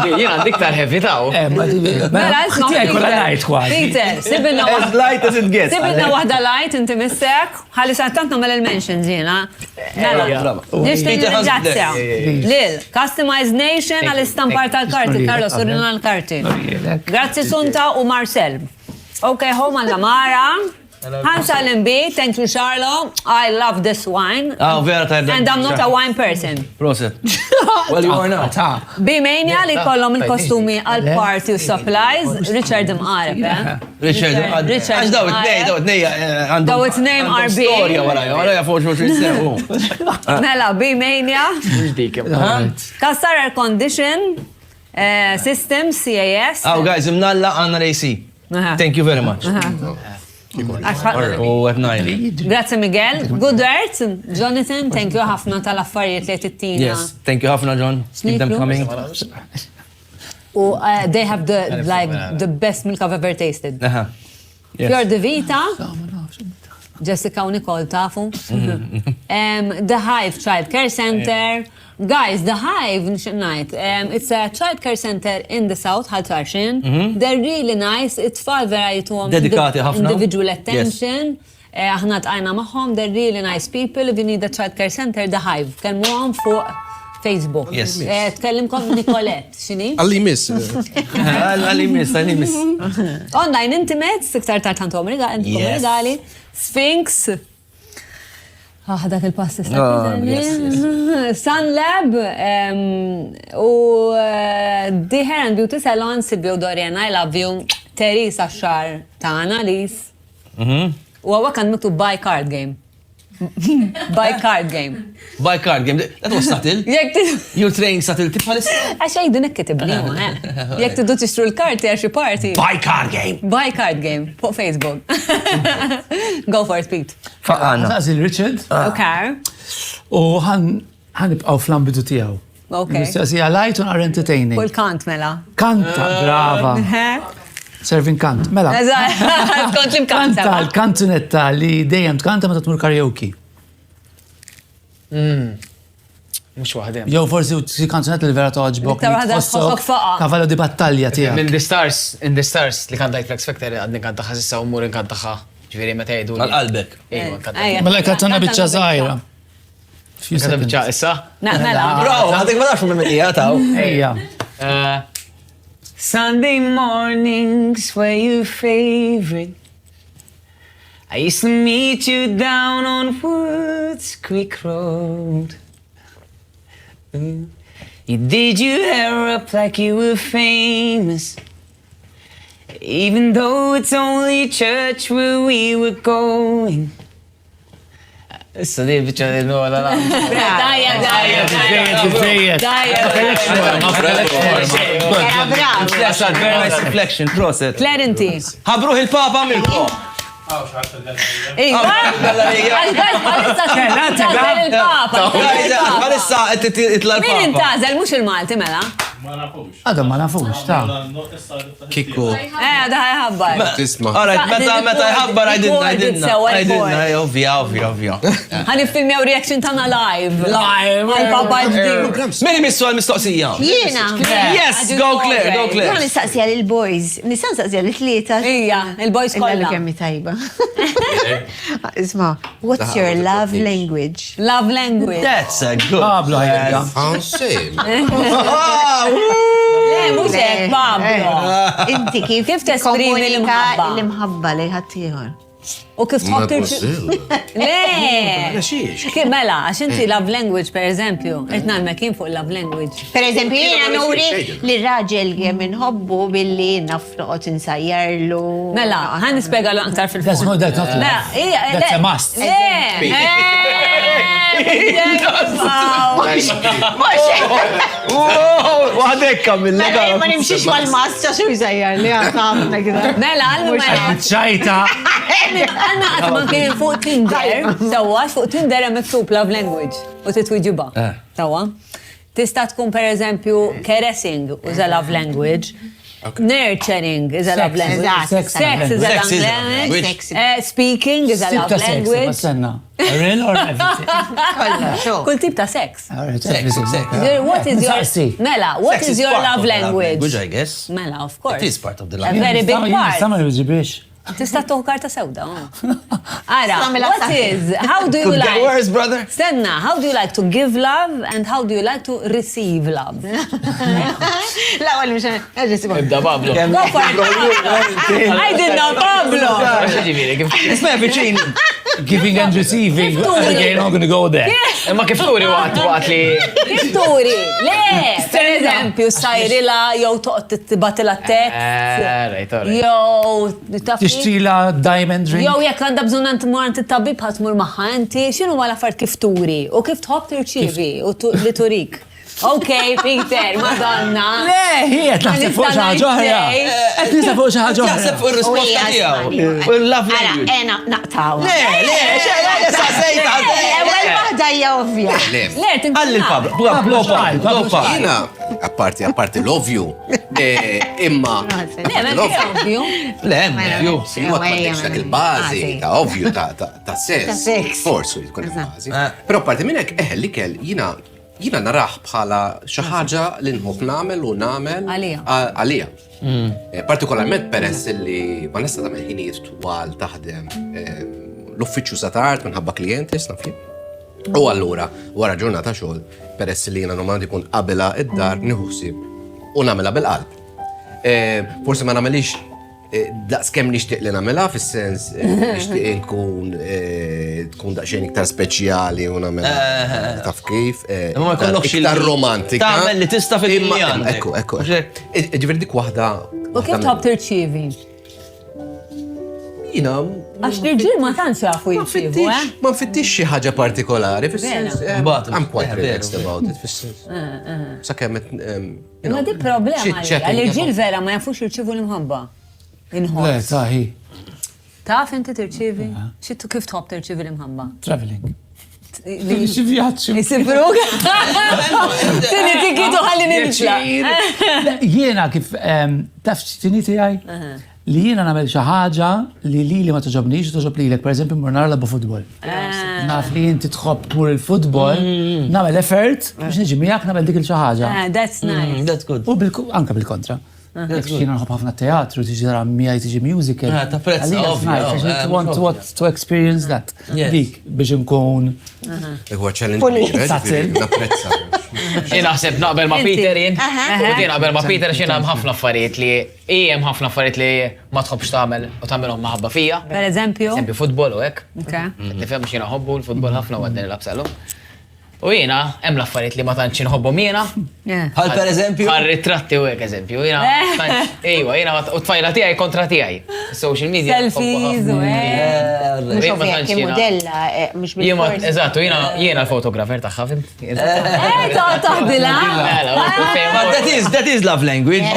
Jien għandik tal-heavy taw. Mela, isma' light kważi. Peter, sibilna As light as it gets. Sibidna waħda light inti missek, ħalli santant nagħmel il-mentions jiena. Mela. Nixtieq nirringrazzja lil Customized Nation għall-istampar tal-karti, Carlos urina l-karti. Grazzi Sunta u Marcel. Okay, home għalla Mara. Hansa L&B, thank you Charlo. I love this wine. Vera tajda. And I'm not a wine person. Proset. Well, you are now. B-Mania li kollom il-kostumi għal-party u supplies, Richard Mqareb, Richard, Richard daw it-nej, Daw it-nej RB. Storja wara, fuq sew. Mela, B-Mania, Kassar Air Condition, Systems, CAS. Oh, guys, imnalla għanna AC. Thank you very much. Oh, at night. Grazie Miguel. Good Earth, Jonathan, thank you ħafna tal-affarijiet li tittina. Yes, thank you ħafna, John. Keep them coming. They have the best milk I've ever tasted. Pure De Vita. Jessica u Nicole tafu. The Hive Child Care Center. Guys, The Hive, it's a child care center in the south, Ħaltarshin. They're really nice. It-tfal vera jituhom Dedikati ħafna. Individual attention. Aħna tqajna magħhom, they're really nice people. If you need a child care center, The Hive. Kelmuhom fuq Facebook. Yes. Tkellimkom Nicolette, x'inhi? Għalli miss. Għalli miss. Online Intimates, iktar tartantom regali. Sphinx. Dak il-pass Sun Lab u The Hair and Beauty Salon, Silvio Dorian, I love you, Teresa Xar ta' Annalise. U għawa kan miktu Buy Card Game. Buy Card Game. Buy card game. That was subtle. You're training subtle tip għalis. Għax għajdu nekkitib li jek tiddu tixtru l-karti għaxi party. Buy card game. Buy Card Game, fuq Facebook. Go for it, Pete. Faqana. Naqsil Richard. Okay. U ħanibqaw fl-ambitu tiegħu. Okay. Mistoqsija light and are entertaining. U l-kant mela. Kanta, brava. Serving kant. Mela. Kont li mkanta. Kanta l-kantunetta li dejjem tkanta meta tmur karaoke. Mux waħdem. Jew forsi xi kanzunetta li vera toħġbok. Iktar waħda tħossok faqa. Kavallo di battalja tiegħek. In the Stars li kanta Flex Factor għadni kanta ħasissa u mur inkantaħa. Ġifieri meta jgħidu. Għal-qalbek. Mela kanzuna biċċa żgħira. Kanta biċċa issa? Mela. Bro, għadek ma nafx minn minn taw. Ejja. Sunday mornings were your favorite. I used to meet you down on Woods Creek Road. You did your hair up like you were famous. Even though it's only church where we were going. Issa di bieċa di nuola la. Very nice reflection, proset. Clarity. Ħabruħ il-papa Mirko. Għalissa itla Min l-papa. intazel, mux il-Malti mela? Għadam ma nafux, ta' Kikku. Da ħabbar. Tisma. Alright, meta ħabbar I ovvja. Għani filmjaw reaction tana live. Għal-papa ġdiju. Mini missu għal-mistoqsija? Jiena. Yes, go Claire, go Jena Claire. nistaqsija l-boys. Nistaqsija l-tlieta. Ija, il-boys Kolla kolla. kemmi tajba. Isma, what's your love language? Love language. That's a good. Pablo ħajja. Le, mux ek, Pablo. Inti kif Kif tesprimi l-imħabba? L-imħabba li ħattijħor. U kif tħokkir. Le. Kif mela, għax inti love language, per eżempju, etna l-mekin fuq love language. Per eżempju, jena nuri li raġel jem inħobbu billi nafroqot insajjarlu. Mela, ħan nispega l aktar That's fil-fond. not that, not love. That's a must. Le. Waħdek kamilla. Ma nimxiex mal-massa xo jżajjar li għatamna għida. Mela, għal-mela. ċajta. Għanna għatman kien fuq Tinder, sawa, fuq Tinder hemm miktub love language u titwiġiba. Sawa. Tista' tkun per eżempju caressing is a love language. Nurturing is a love language. Sex is a love language. Speaking is a love language. Real or everything? Kull tip ta' sex. Sex. What is your Mela, what is your love language? I guess. Mela, of course. It is part of the A language. very big part. Sama li biex. Tista' toħu karta sewda. Ara, what is, how do you Could get worse, like, brother. Stenna, how do you like to give love and how do you like to receive love? La, għalli mux għagġi Ibda Pablo. Go for it. I didn't know Pablo. Isma' viċin. Giving and receiving. Again, I'm gonna go there. Imma kif turi waqt li. Kifturi, le, per eżempju, sajrila, jow toqt t-batila tekst, jow, Tixtrila diamond ring. jow jek għanda bżon għant mur għant t-tabib għat mur maħanti, xinu għala fart kifturi, u kif tħob tirċivi, u li turik. Ok, Peter, Madonna. Le, hiet naħseb fuq xi ħaġa oħra. Qed nisab fuq xi ħaġa oħra. Jaħseb fuq ir-risposta tiegħu. U l-love language. Ena, naqtawa. Le, sa' sejta. Ewel waħda hija ovvja. Le, Għalli l-Pablo. Blopa. Jina, apparti l-ovju, imma. Le, ma ovvju. Le, ovvju. Ma tbaddilx dak il-bażi ta' ovvju ta' sess. Forsu jkun il-bażi. Però apparti minn hekk li kell jina naraħ bħala xi ħaġa li nħobb nagħmel u nagħmel għalija. Partikolarment peress li ma nista' tagħmel ħinijiet twal taħdem l-uffiċċju sa tard minħabba klijenti snafli. U allura wara ġurnata xogħol peress li jiena normalment ikun qabilha id-dar nieħu ħsieb u nagħmilha bil-qalb. Forsi ma nagħmelix daqskemm nixtieq li nagħmilha fis-sens nixtieq tkun daqsxejn iktar speċjali u nagħmel taf kif. Ma jkollokx iktar romantika. Tagħmel li tista' fil-linja għandek. Ekku. Ġifieri dik waħda. U kif tħob tirċivi? Jina. Għax l-irġiel ma tantx jafu jirċivu, Ma nfittix xi ħaġa partikolari fis-sens. I'm quite relaxed about it fis-sens. Sakemm Ma di problema l-irġiel vera ma jafux jirċivu l-imħabba. Le, Inħoss. taħi. Taf inti tirċivi? Xittu kif tħob tirċivi l-imħabba? Traveling. Xi vjaġġu. Isibruk? Tini tikitu ħalli nirċla. Jiena kif taf x'tini tiegħi li jiena nagħmel xi ħaġa li ma toġobnix toġob lilek, pereżempju mmur nagħlab futbol. Naf li inti tħobb mur il-futbol, nagħmel effort biex niġi miegħek nagħmel dik il-xi ħaġa. That's nice. That's good. U anke bil-kontra. Jiena nħobb ħafna teatru, tiġi tara miegħi tiġi musical. Tapprezza, I want to experience that. Dik biex nkun. Huwa challenge. Napprezza. Jien naħseb naqbel ma' Peter jien. U jien naqbel ma' Peter x'jien hemm ħafna affarijiet li hemm ħafna affarijiet li ma tħobbx tagħmel u tagħmelhom maħabba fija. Per eżempju? Eżempju futbol u hekk. Okay. Nifhem biex jiena ħobbu l-futbol ħafna u għaddin il-absallu. U jiena hemm l-affarijiet li ma tantx inħobbhom jiena. Bħal pereżempju. Għal ritratti u hekk eżempju. Ejwa, jiena u tfajla tiegħi kontra tiegħi. Social media. Selfies u Mux modella, mux bil-fors. Eżattu, jiena l-fotografer taħħa, fim? Taħdila. That is love language.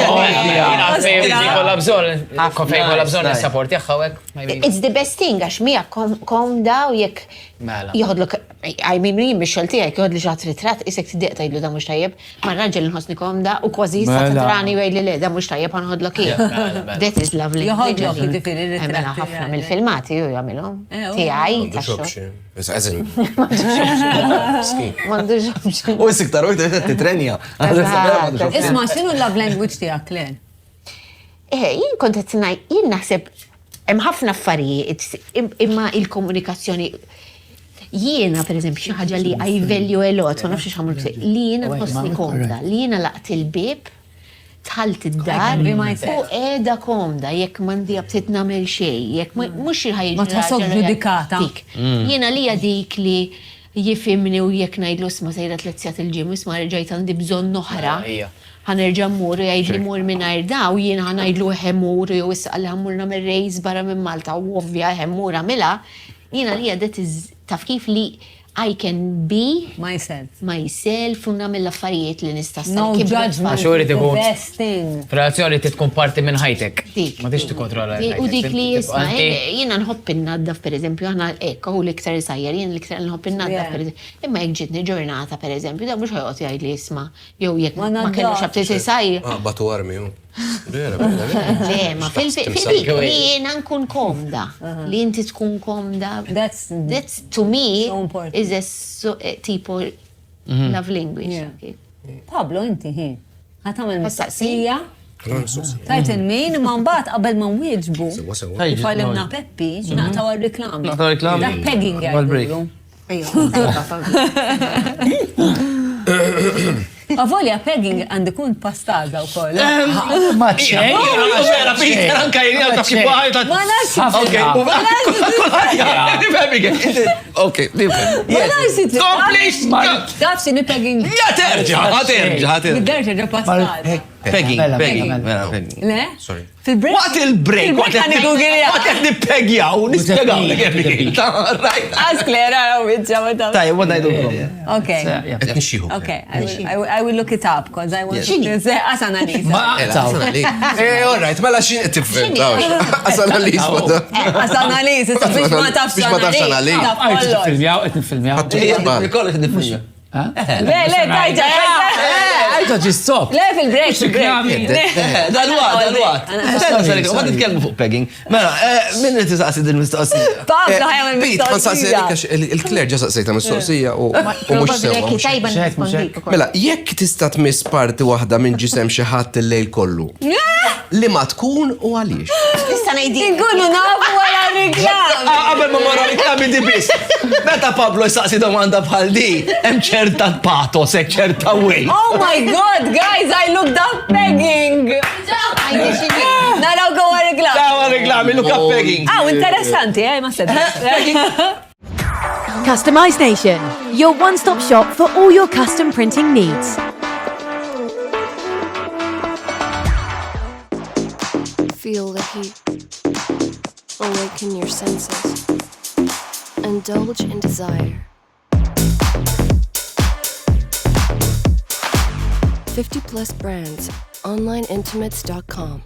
It's the best thing, għax mija komda u jek jħodlok, għajminu jim biex xoltijak, jħodli ġat ritrat, isek t-diq tajlu da mux tajjeb, ma raġel nħosni komda u kważi s-satrani għajli li da mux tajjeb għanħodlok jie. That is love language. Joħodlok jitifiri ritrat. Għamela ħafna mill-filmati ju jgħamilom. Tijaj, taxxu. Mandu ġobxin. U s-iktar u t-trenja. Isma, xinu love language tijak, Len? Jien kontet t-naj, jien naħseb, hemm ħafna affarijiet, imma il-komunikazzjoni. Jiena, per eżempju, xi ħaġa li I value a lot, ma nafx x'għamlu li jiena nħossni komda, li jiena laqt il-bib, tħalt id-dar, u qiegħda komda, jekk m'għandi btit nagħmel xejn, jekk mhux xi ħajja. Ma tħossok ġudikata. Jiena li dik li jifhimni u jekk ngħidlu isma' sejra tliet il-ġim, isma' rġajt għandi bżonn oħra. Ħanerġa' mmur jgħidli mur mingħajr daw, jien ħanajdlu ħemmur jew issa qalli ħammur nagħmel rejs barra minn Malta u ovvja ħemmur għamilha, jiena li għadet taf kif li I can be myself. u nagħmel l-affarijiet li nista' No judgment. Għax uri the tkun- best thing. Relazzjoni tkun parti minn ħajtek. Dik. Ma tix tikkontrolla. U dik li jisma, Inti- jiena nħobb in-naddaf pereżempju, aħna hekk hu l-iktar isajjar, jien l-iktar nħobb in-naddaf Yeah. pereżempju. Imma jekk ġitni ġurnata pereżempju, da mhux ħajqgħod jgħid li jisma' jew jekk Ma ma kellux naddafx. abtit isajjar. Batu armi, ju. Vera, Le, ma fil-dik li jiena nkun komda, li inti tkun komda. That's to me So important. is a tipo love language. Yeah. Okay. Pablo, inti hi. Ħatamel Ħassaqsija? mistaqsija. Tajt il-min, ma mbagħad qabel ma nwieġbu. Tajt, Fallimna no. Peppi, naqtaw il-reklam. Naqtaw il-reklam. Dak pegging Għal-break. Avolja pegging għandi kun pastaza u koll. Ma ċej. Vera, Peter, anka jien għal tafxi bħajta. Ma nafx. Ok, Ma nafx. Complete. Taf xini pegging. Ja, terġa. Bid-derġa ġa pastaza. Pegging. Le? Sorry. Fil-break? Waqt il-break, Waqt il-break waqt jek nippegjaw, nispiegaw li kif. Right. Ask Clara, bieċa, ma taf. Tajja, what I do. Okay. Et nixxiħu. Okay, I will look it up, because I want to say, as analisa. Ma taw. All right, mela xin tifhem. Asana li jisbada. As analisa, biex ma tafx Biex ma tafx analisa. Taf kollox. Filmjaw, et nifilmjaw. Nikollek nifxja. Le, tajġa. Għajta ġistop. Le, fil-break. Dal-wad. Ma titkellmu fuq pegging. Mela, minn li tisaqsi din mistoqsija? Pablo ħajman Pete, ma nsaqsejlek il-Kler ġa saqsejta mistoqsija u mux sewa. tajba nispondik. Mela, jekk tista' tmiss parti waħda minn ġisem xi ħadd il-lejl kollu. Li ma tkun u għaliex. Nista' ngħidilek. Inkunu nafu wara reklam. Qabel ma mara reklami di bis. Meta Pablo jisaqsi domanda bħal di, hemm ċerta pathos, hekk ċerta way. Oh my God, guys, I looked up pegging. Naraw għu reklam. Dawa reklami, look up pegging. Interessanti, ma sedda. Customize Nation, your one-stop shop for all your custom printing needs. Feel the heat. Awaken your senses. Indulge in desire. 50+ brands. Onlineintimates.com.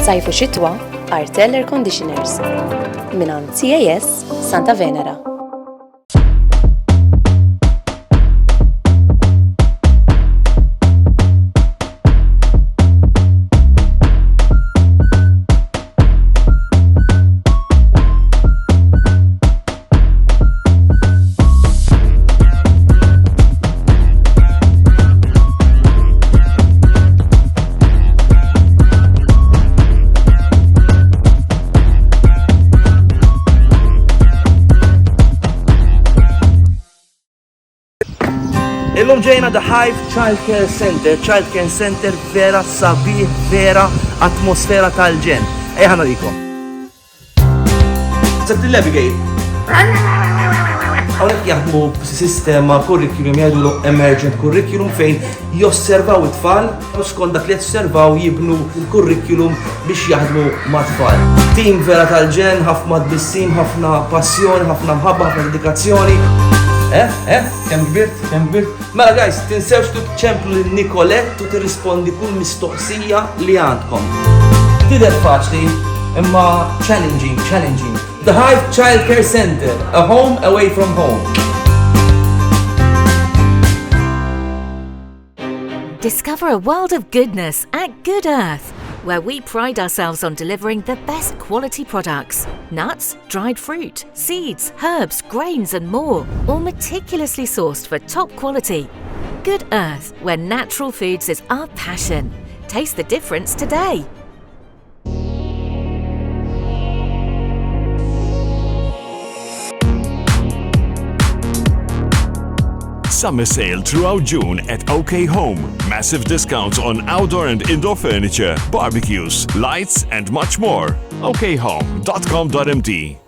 Sajfu xitwa, Artel Air Conditioners. Minan CAS Santa Venera. Illum ġejna The Hive Childcare Center. Childcare Center vera sabiħ, vera atmosfera tal-ġen. Ejħana dikom. Sebt il-Navigate. Għawnek jaħdmu sistema kurrikulum jgħidu emergent curriculum fejn josservaw it-tfal u skont dak li josservaw jibnu il-kurrikulum biex jaħdmu ma' tfal. Tim vera tal-ġen, ħafna tbissim, ħafna passjoni, ħafna mħabba, ħafna dedikazzjoni. Kem kbirt? Mela guys, tinsewx tċemplu l-Nicolette u tirrispondi kull mistoqsija li għandkom. Tider faċli, imma challenging. The Hive Childcare Center, a home away from home. Discover a world of goodness at Good Earth, where we pride ourselves on delivering the best quality products. Nuts, dried fruit, seeds, herbs, grains and more, all meticulously sourced for top quality. Good Earth, where natural foods is our passion. Taste the difference today. Summer sale throughout June at OK Home. Massive discounts on outdoor and indoor furniture, barbecues, lights and much more. okhome.com.mt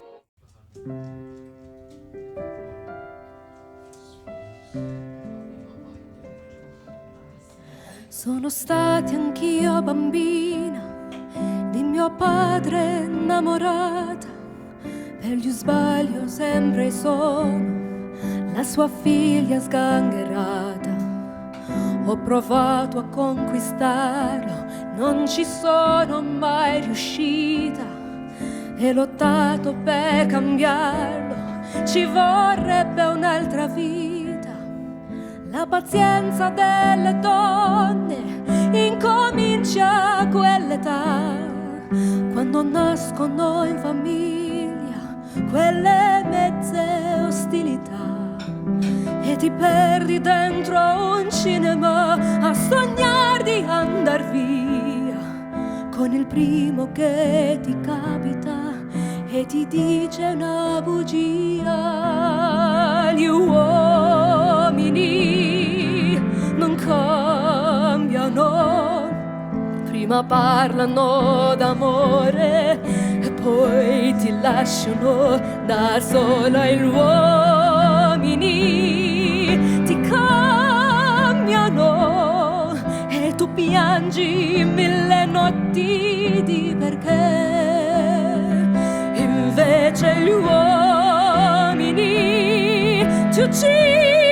Sono stati anch'io bambina di mio padre innamorata, per gli sbaglio sempre sono la sua figlia sgangherata. Ho provato a conquistarlo, non ci sono mai riuscita, e lottato per cambiarlo, ci vorrebbe un'altra vita. La pazienza delle donne incomincia a quell'età, quando nascono in famiglia quelle mezze ostilità, e ti perdi dentro un cinema a sognare di andar via con il primo che ti capita e ti dice una bugia. Gli uomini non cambiano, prima parlano d'amore e poi ti lasciano da sola. Gli uomini ti cambiano e tu piangi 1000 notti di perché. Invece gli uomini ti uccidono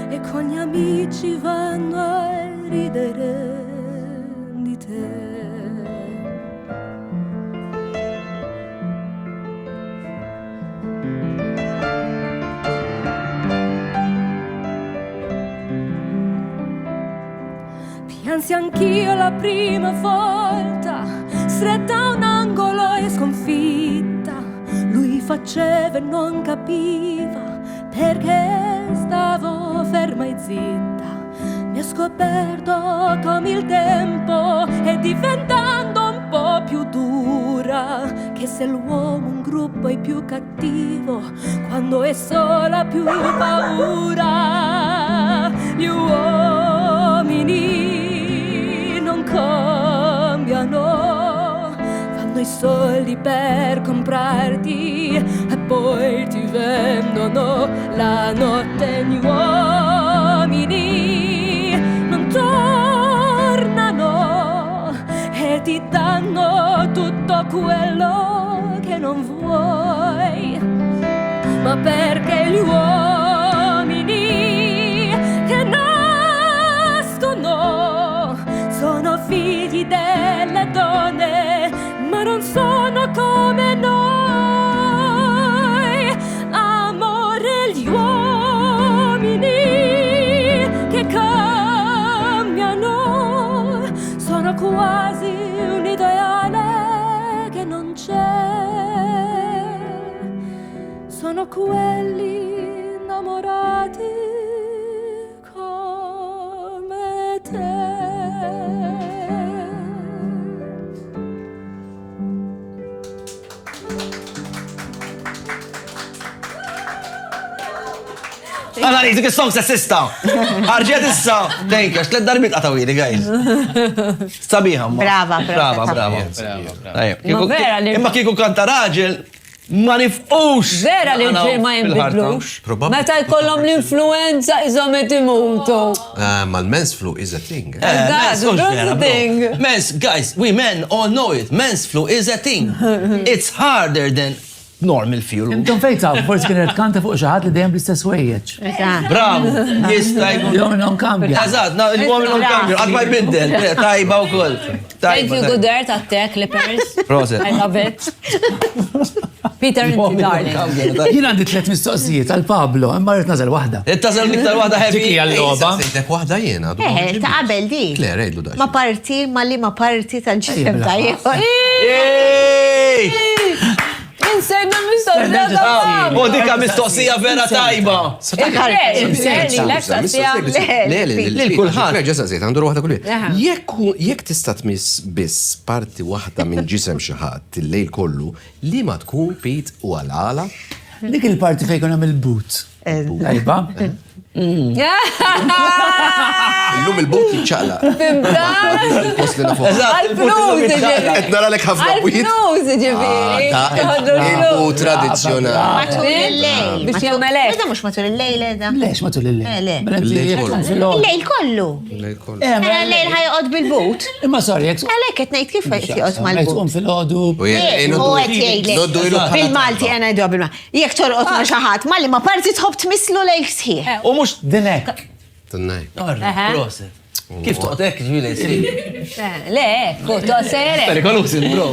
e con gli amici vanno a ridere di te. Piansi anch'io la prima volta, stretta a un angolo e sconfitta. Lui faceva e non capiva perché stavo ferma e zitta. Mi ho scoperto come il tempo è diventando un po' più dura, che se l'uomo un gruppo è più cattivo, quando è sola più paura. Gli uomini non cambiano, fanno i soldi per comprarti e poi ti vendono la notte. Gli uomini non tornano e ti danno tutto quello che non vuoi, ma perché gli uomini che nascono sono figli delle donne, ma non sono come noi. Amore, gli uomini che cambiano sono quasi un ideale che non c'è, sono quelli innamorati come te. Għana li, dik il-song sa' sista. Arġiet issa. Thank you, xtled darbit għatawili, guys. Sabiħa, ma. Brava. Ma vera li- Imma kieku kanta raġel, ma nifqux. Vera li l-ġil ma jimbidlux. Meta jkollhom l-influenza iżom qed imutu. Ma l-men's flu is a thing. That's the thing. Men's, guys, we men all know it. Men's flu is a thing. It's harder than normal flu. Intom fejta, forsi kienet kanta fuq xaħat li dejjem bl-istess wejjeċ. Bravo, jista' jkun. Jom non kambja. Eżatt, il-women non kambju, għad ma jbiddel, tajba u koll. Thank you, good earth, għattek, Clippers. Proset. I love it. Peter, inti darling. Jien għandi 3 mistoqsijiet għal Pablo, imma rrit nażel waħda. It-tażel niktar waħda heavy. Dik hija l-logħba. Sejtek waħda jena. Ta' qabel di. Kler, ejdu daċ. Ma parti, ma li ma parti tal-ġisem ta' jieħor. Insejna mistoqsija ta' U dikka mistoqsija vera tajba. Għandur waħda kulli. Jekk tista' tmiss biss parti waħda minn ġisem xi ħadd il-lejl kollu, li ma tkun Pete u għalala? Dik il-parti fejn konna mill-boot. Tajba? Illum il-bot jitċaqlaq. Fimta? Il-post li nafu. Għal-flus, ġifiri. Qed nara lek ħafna bwiet. Għal-flus, ġifiri. Il-bot tradizzjonali. Matul il-lejl. Biex jagħmelek. Eda mhux matul il-lejl eda. Lex matul il-lejl? Le. Il-lejl Il-lejl kollu. Il-lejl ħajqod bil-but. Imma sorry, jek Għalek qed ngħid kif joqgħod mal-but. tqum fil-ħodu. Bil-Malti għana jdu bil-Malti. Jek torqot ma xaħat, malli ma parti tħobb tmislu lejk sħiħ. U mux Dinek. Tannaj. proset. Kif toqtek ġvili sri? Le, kuto sere. Perikolusi, bro.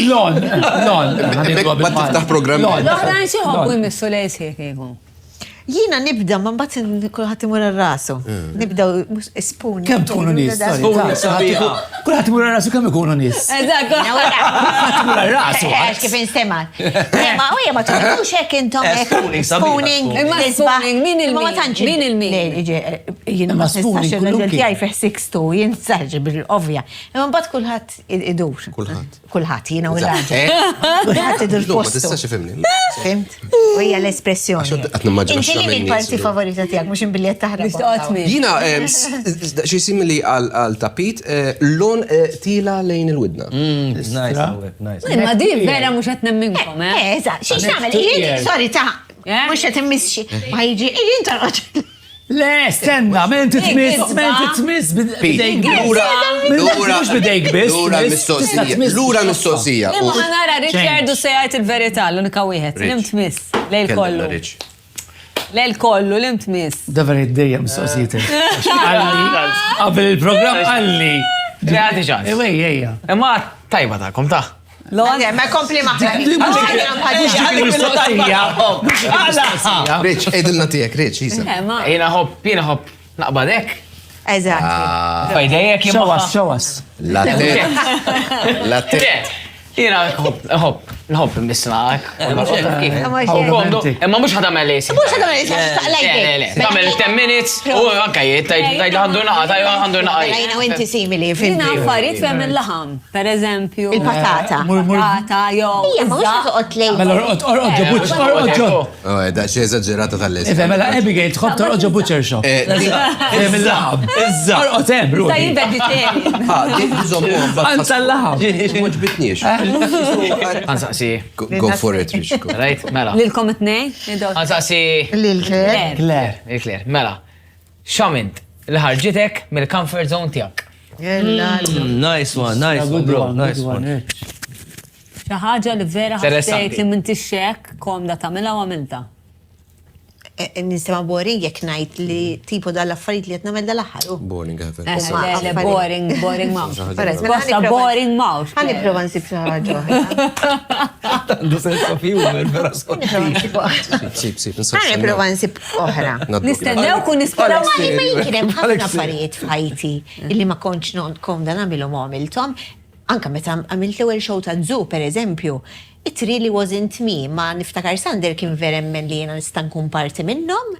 Non. Ma tiftaħ programm. L-oħra nxieħobbu jmissu lej sħiħ kieku. Jina nibda, ma mbagħad kulħadd imur ar-rasu. Nibda spoon. Kemm tkunu nies? Kulħadd imur ar-rasu kemm ikunu nies? Eżatt. Imur ar-rasu. Kif instema'. Ma hija ma tkunux hekk intom hekk. Spooning. Imma spooning, min il-min? Min il-min? Jiena ma nistax ir-raġel tiegħi fih 6'2 jien sarġi bil-ovvja. Imma mbagħad kulħadd idur. Kulħadd jiena u l-raġel. Kulħadd idur Ma postu. tistax ifhimni. Fimt? U hija l-espressjoni. Inti li l-parti favorita tiegħek mhux inbiljet taħrab. Biex toqgħod min. Jina, xi simili għal tapit, lon tila lejn il-widna. Nice. Ma di vera mhux qed nemminkom, Eżatt, xiex nagħmel? Sorry ta' mhux qed immissxi. Ma jiġi jintorqod. Le, stenna, men titmiss bidejk. Mux bidejk biss. Lura mistoqsija. Imma ħanara Richardu sejgħid il-verità l-unika wieħed. Lim tmiss lejl kollu. Lejl kollu, lim tmiss. Da veri d-dejja mistoqsijiet. Qabel il-programm għalli. Għati ċans. Ejja. Imma tajba ta'kom ta' Ma kompli maħna. Rich, edilna tijek, Rich, jisa. jina hopp, naqbadek. Eżatt. Fajdejek Xawas. Latte. Jina hopp, nisnaq. Imma mux ħadamel li jisi. Mux ħadamel li jisi, taqlajk. Tamel 10 minutes, u għankajiet, tajd għandu naqa. Jina u inti simili, Jina affarijiet fem il-laħam, per eżempju. Il-patata. Patata, jow. Ija, ma mux ħatoqot lejn. Mela orqodġo butcher. Da xie eżagġerata tal-list. Mela Abigail tħobb torqodġo butcher shop. Fem il-laħam. Orqod embru. Tajin vegetarian. Anza l-laħam. Mux bitniex. Għansaqsi. Go for it, Rich. Right, mela. Lilkom it-nej? Għansaqsi. Lil-Claire. Il-Claire, mela. Xamint li ħarġitek mill-comfort zone tijak. Nice one, bro. Nice one. ħaġa li vera Interessanti. ħassejt li minti xek komda tamela u għamilta. Nistema boring jek najt li tipo dal-affarijiet li jtnamel dal-axħar. Boring, għafel. Le, boring mawx. Kosta Ħani boring mawx. prova nsib xaħġa. Għandu senso humor, vera Ħani prova nsib oħra. Nistennew kun nisperaw Ma jinkinem ħafna affarijiet f'ħajti illi ma konċ komda namilom għamiltom. Anka meta għamilt l-ewwel show ta' Zoo, per eżempju, it really wasn't me, ma niftakar Sander kien veremmen li jena nistan kun parti minnom.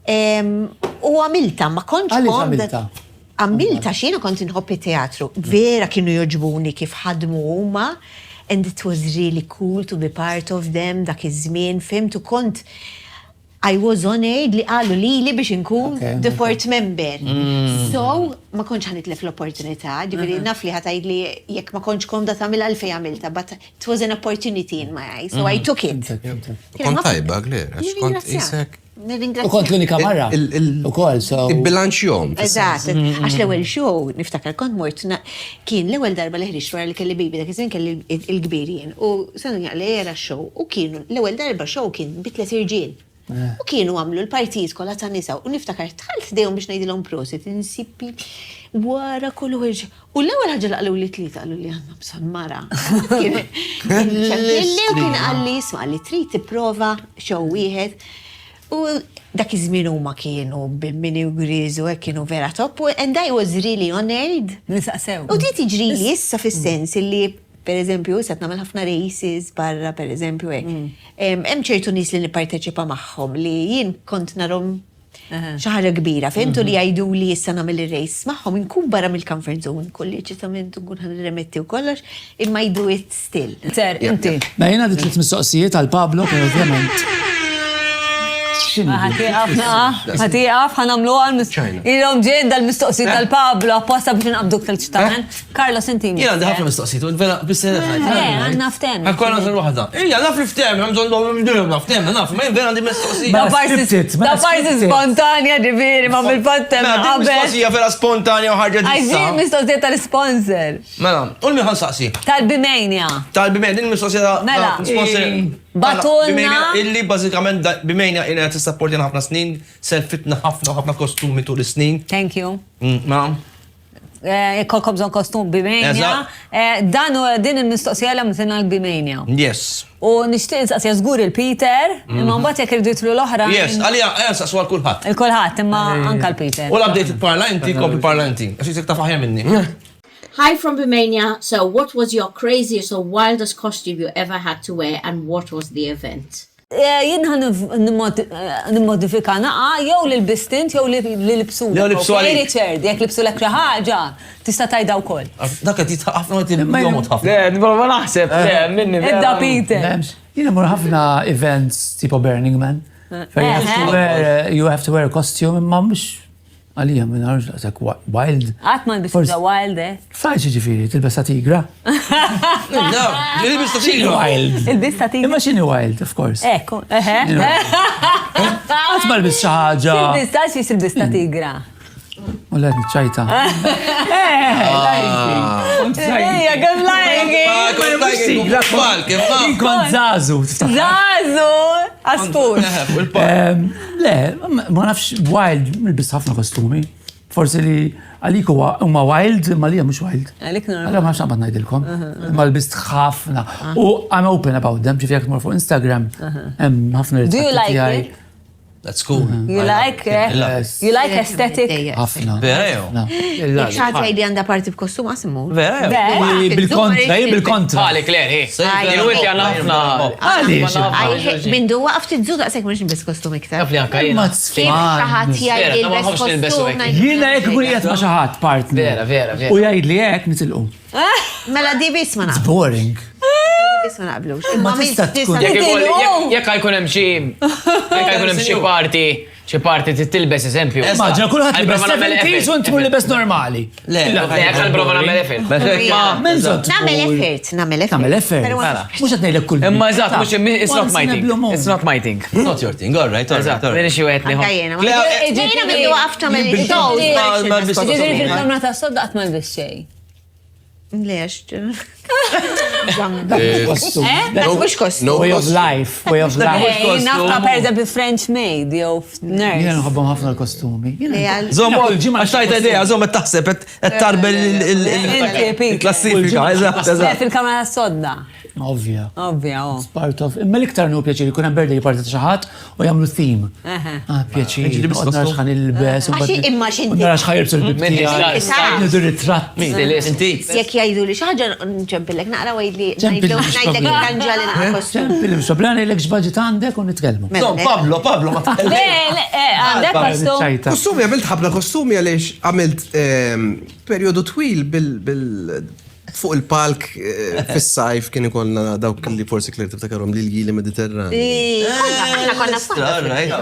U għamilta, ma konċ Għamilta? Għamilta xina kont inħobbi teatru. Vera kienu joġbuni kif ħadmu huma, and it was really cool to be part of them, dak iż-żmien, fimtu kont I was honored li qalu li biex inkun the fourth member. So, ma konċ ħanitlef l-opportunità, ġifiri naf li ħatajt li jekk ma konċ komda tamil għalfej għamilta, but it was an opportunity in my eyes, so I took it. Kont tajba, Gler, għax kont isek. U kont l-unika marra. U kol, so. Il-bilanċ jom. Eżatt, għax l-ewel show, niftakar kont mort, kien l-ewel darba li ħriġ wara li kelli bibi, dak iż-żmien kelli il-gbirien, u sanu jaqli era show, u kienu l-ewel darba show kien bitlet irġiel. U kienu għamlu l-partijiet kollha ta' nisa u niftakar tħalt dejhom biex ngħidilhom prosit insippi wara kull ħirġ. U l-ewwel ħaġa li qalu li tlieta qalu li għandna bżonn mara. Kien kien qalli isma' li trid tipprova show wieħed u dak iż-żmien huma kienu bil-mini u griżu hekk kienu vera top and I was really honored. Nisaqsew. U di tiġri li issa fis-sens li per eżempju, set nagħmel ħafna races barra, per eżempju, hemm ċertu nies li nipparteċipa magħhom li jien kont narhom xi ħaġa kbira, fehmtu li jgħidu li issa nagħmel ir-race magħhom inkun barra mill-comfort zone, kolli ċitament nkun ħanirremetti u kollox, imma I do it still. Ser, inti. Ma jiena dik tliet mistoqsijiet għal Pablo, ovvjament. ħatiqaf, ħanamlu il-lom ġen dal-mistoqsi tal-Pablo apposta biex nqabduk tal-ċittamen. Carlos, inti. Jena għandi ħafna mistoqsijiet, u vera bis-sena għanna ftem. Għakkolna s-wahda. Naf li ftem, naf, ma vera għandi mistoqsijiet. Da parsi spontanja ġifiri, ma bil-fattem. Mistoqsija vera spontanja u ħarġa Għajżin mistoqsija tal-sponsor. Mela, u l-miħan saqsi. Tal-Bimania. Tal-Bimania, din mistoqsija sponsor. Batonna. Illi bazzikament Bimania jena t-supportina ħafna snin, selfitna ħafna kostumi tul snin. Thank you. Ma. Kolkom zon kostum Bimania. Din il-mistoqsija l-għamtina l-Bimania. Yes. U nishtiq nsaqsija żgur il-Peter, imma mbagħad jekk irdu jitlu l-oħra. Yes, għalija saqsu għal kulħadd. Il-kulħadd, imma anka l-Peter. U l-update il-parlamenti, kopri parlamenti. Għax jisek tafaħja minni. Hi from Bimania. So what was your craziest or wildest costume you ever had to wear and what was the event? Jien nimmodifika naqa jew l-bistint jew l-libsu. Jew libsu għalik. Richard, jekk libsu l-ekra ħaġa, tista' tajda wkoll. Dak qed jitħafna ma jomot ħafna. Le, nipprova naħseb, le, minni. Edda Peter. Jiena mor ħafna events tipo Burning Man. You have to wear a costume imma mhux għalija minn għarġ wild. Għatman bis wild, Faċi ġifiri, tilbesa tigra. No, il-bista tigra. Wild. Il-bista tigra. Imma xini wild, of course. Ekku, Għatma l-bis xaħġa. Il-bista xis il-bista tigra. U l-għed ċajta. Ejja, għad lajki. Kont zazu. Zazu, astur. Le, ma nafx wild, l-bis ħafna kostumi. Forse li għalik huma wild, ma li mux wild. Għalik normal. Għalek ma xaqbad najdilkom. Ma l-bist ħafna. U I'm open about them, ġifi għak fuq Instagram. ħafna Do you like it? That's cool. You like aesthetic? ħafna. Vera ċaħat għajdi għanda parti b'kostum għasimu. Vera Bil-kontra, bil-kontra. Għali, Kler, il-wit għanna ħafna. Minn du għafti t-żu daqsek mux nbis kostum iktar. Għafli għanka jena. Kif ċaħat jgħajdi l-bes kostum? Jina jek kun jgħat ma xaħat partner. Vera. U jgħid li jgħek nitilqu. Mela di bis ma naqblux. Boring. Bis ma naqblux. Ma tista tkun. Jekk għajkun hemm xi parti titilbes eżempju. Maġna kulħadd li bes 70s u ntmur li bes normali. Le, jekk għal-prova nagħmel effort. Namel effort. Mux qed ngħidlek kull. Imma eżatt, mhux it's not my thing. It's not my thing. Not your thing, all right. Eżatt, veri xi wieħed liħor. Ġejna minn du għafta Ġidri fil-kamra ta' sodda għatma l-bis xej. Lex. Mux kostum. Way of life. Nafta per eżempju French maid, jew nurse. Jena nħobbom ħafna l-kostumi. Zom, għaxtajta idea, zom, taħseb, tarbel il-klassifika, eżatt. Fil-kamra ta' sodda. Ovvja. Oh. Part of. Imma l-iktar nu pjaċir jkun hemm birthday party ta' xi ħadd u jagħmlu theme. Pjaċir. Nara x'ħan il-bes u imma x'inti. nara x'ħajrbsu l-bibtija. Nidu ritratti. Jekk jgħidu li xi ħaġa nċempillek naqra għajdli ngħidlek kanġali naqra kostum. Ċempilli xoblan jgħidlek x'budget għandek u nitkellmu. Pablo, ma Għandek kostum. Kostumi għamilt ħabla kostumi għaliex għamilt periodu twil fuq il-palk fis-sajf kien ikollna dawk li forsi Kler tiftakarhom li l-jili Mediterran.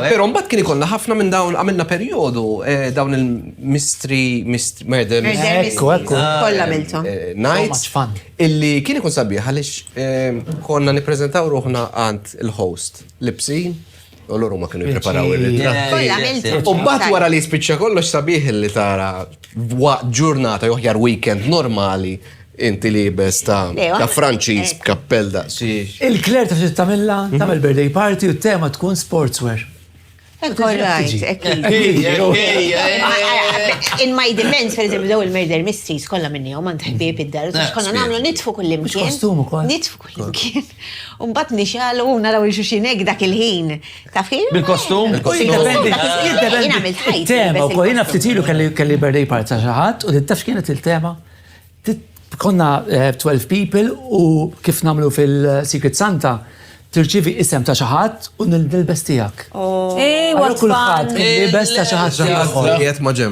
Però mbagħad kien ikollna ħafna minn dawn għamilna perjodu dawn il-mystery murder kollha miltom. Nights illi kien ikun sabiħ għaliex konna nippreżentaw ruħna għand il-host Lipsin u l-għuru ma kienu jipreparaw il-ritrat. U bat wara li spiċċa kollox sabiħ li tara ġurnata joħjar weekend normali inti li bes ta' Franċiż b'kappell da' Il-Kler ta' xi tagħmilha tagħmel birthday party u t-tema tkun sportswear. In my defense, per eżempju, daw il-murder mysteries kollha minni u mant ħbieb id-dar, konna nagħmlu nitfu kull imkien. Kostum ukoll. Nitfu kull imkien. U mbagħad nixalu u naraw xuxinek dak il-ħin. Taf kif? Bil-kostum? Tema u jiena ftitilu kelli birthday party ta' xi ħadd u taf x'kienet il-tema? Konna 12 people u kif namlu fil-Secret Santa tirċivi isem ta' xaħat u nil-bes tijak. What fun! Il-bes ta' xaħat.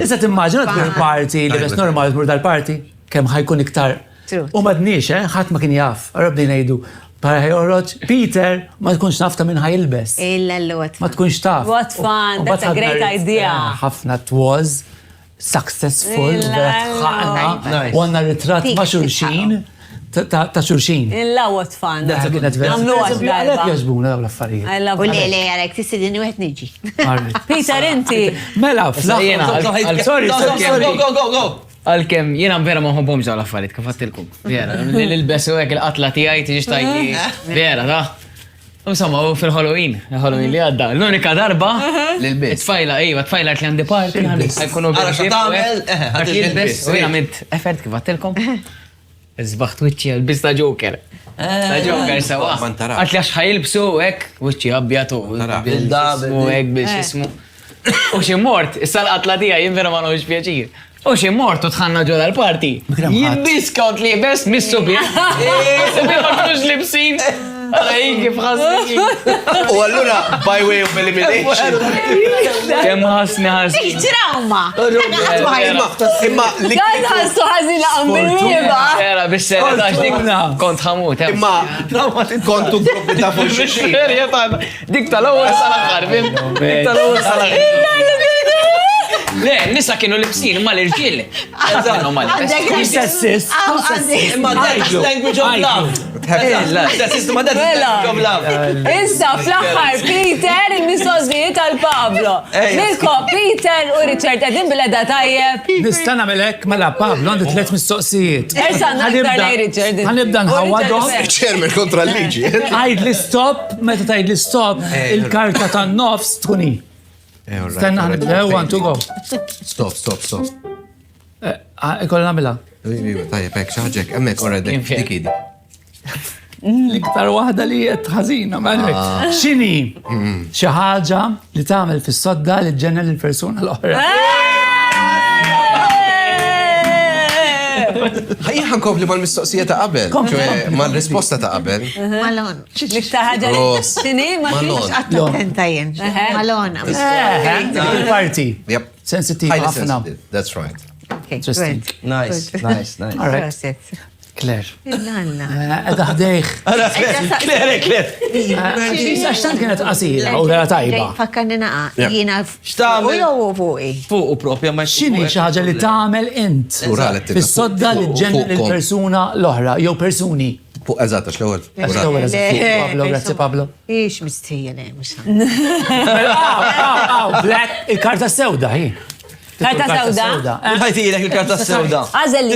Issa timmaġina t-bir party, li bes normal t-mur dal-party, kem ħajkun iktar. U madniex, ħat ma kien jaf, għarabni nejdu, para ħajorroġ, Peter ma tkunx nafta minn ħajilbes. Illa l-lot. Ma tkunx taf. What fun, that's a great idea. ħafna it was successful, vera tħaqna, u għanna ritratt ma' xulxin, ta' xulxin. Illa what fun. Għamlu għalek jaġbuna daw l-affarijiet. I love U it. li għalek t-istidini u għet niġi. Peter, inti. Mela, sorry, Go. Għal-kem, jena vera ma ħobbom ġaw l-affarijiet, kafattilkom. Vera, l-besu għek il-qatla tijaj tiġi tajli. Vera, da. Insomma, u fil-Halloween li għadda. L-unika darba. L-ilbis. Tfajla, tfajla li għandi parti. Għajkunu bil-bis. U jena mint, effert kifattilkom. Zbaħt wiċċi għal-bis ta' Joker. Ta' Joker sawa. Għat li għax ħajilbsu għek, wiċċi għabjatu. Bil-dabbu għek biex jismu. U xie mort, issa-l-qatla tijaj jinvera ma nħuġ pjaċir. U xie mort u tħanna ġoda l-parti. Jiddiscount li best missu bie. Subi għaktux libsin. Għalaj, kif ħasni. U allura, by way of elimination. Kem ħasni ħasni. Trauma. Imma li Għad ħassu ħazin laqam bil-wieba. Era, bis-sera tax dik kont ħamut. imma kontu gruppi ta' fuq xi. Dik tal-ewwel sal-aħħar, fim? Dik tal-ewwel sal-aħħar. Le, nisa kienu libsin, ma l-irġiel. Sessist. Imma that's language of love. Issa, fl-axħar, Peter, il-mistoqsijiet għal-Pablo. Milko, Peter u Richard, għedin bil-edha tajjeb. Nistana melek, mela Pablo, għandu 3 mistoqsijiet. Issa, naktar lej Richard. Għanibda nħawadhom. Chairman kontra l-liġi. Għajd li stop, meta tajd li stop, il-karta tan nofs tkuni. Stenna ħanibdew, 1, 2, go. Stop. Ikolla namela. Tajjeb, hekk xaħġek, hemmhekk already dik idi. L-iktar wahda li jett ħazina, maħnek. Xini, xaħġa li tagħmel fis-sodda li ġenna l-persuna l-oħra. Ħajja ħankompli mal-mistoqsija ta' qabel, mal-risposta ta' qabel. Malon. L-iktar ħagġa li t-tini, ma Malon. Attenta jen. Malon. Il-parti. Yep. Sensitive Highly ħafna. sensitive, that's right. Interesting. Nice. All right. Claire. Lalla. Edha ħdejħ. Claire. Għaxtan kienet qasira u vera tajba. Fakkarni naqa. Jina. X'tagħmel? U jew fuqi. Fuq u propja ma X'inhi xi ħaġa li tagħmel int Urali t-tifla. fis-sodda li ġenna lill-persuna l-oħra jew persuni. Fuq eżatt, l-ewwel. Pablo, grazie Pablo. Ix mistija le, mux. Black, il-karta sewda, hi. Karta sewda? ħajtilek il-karta s-sewda. Għazelli,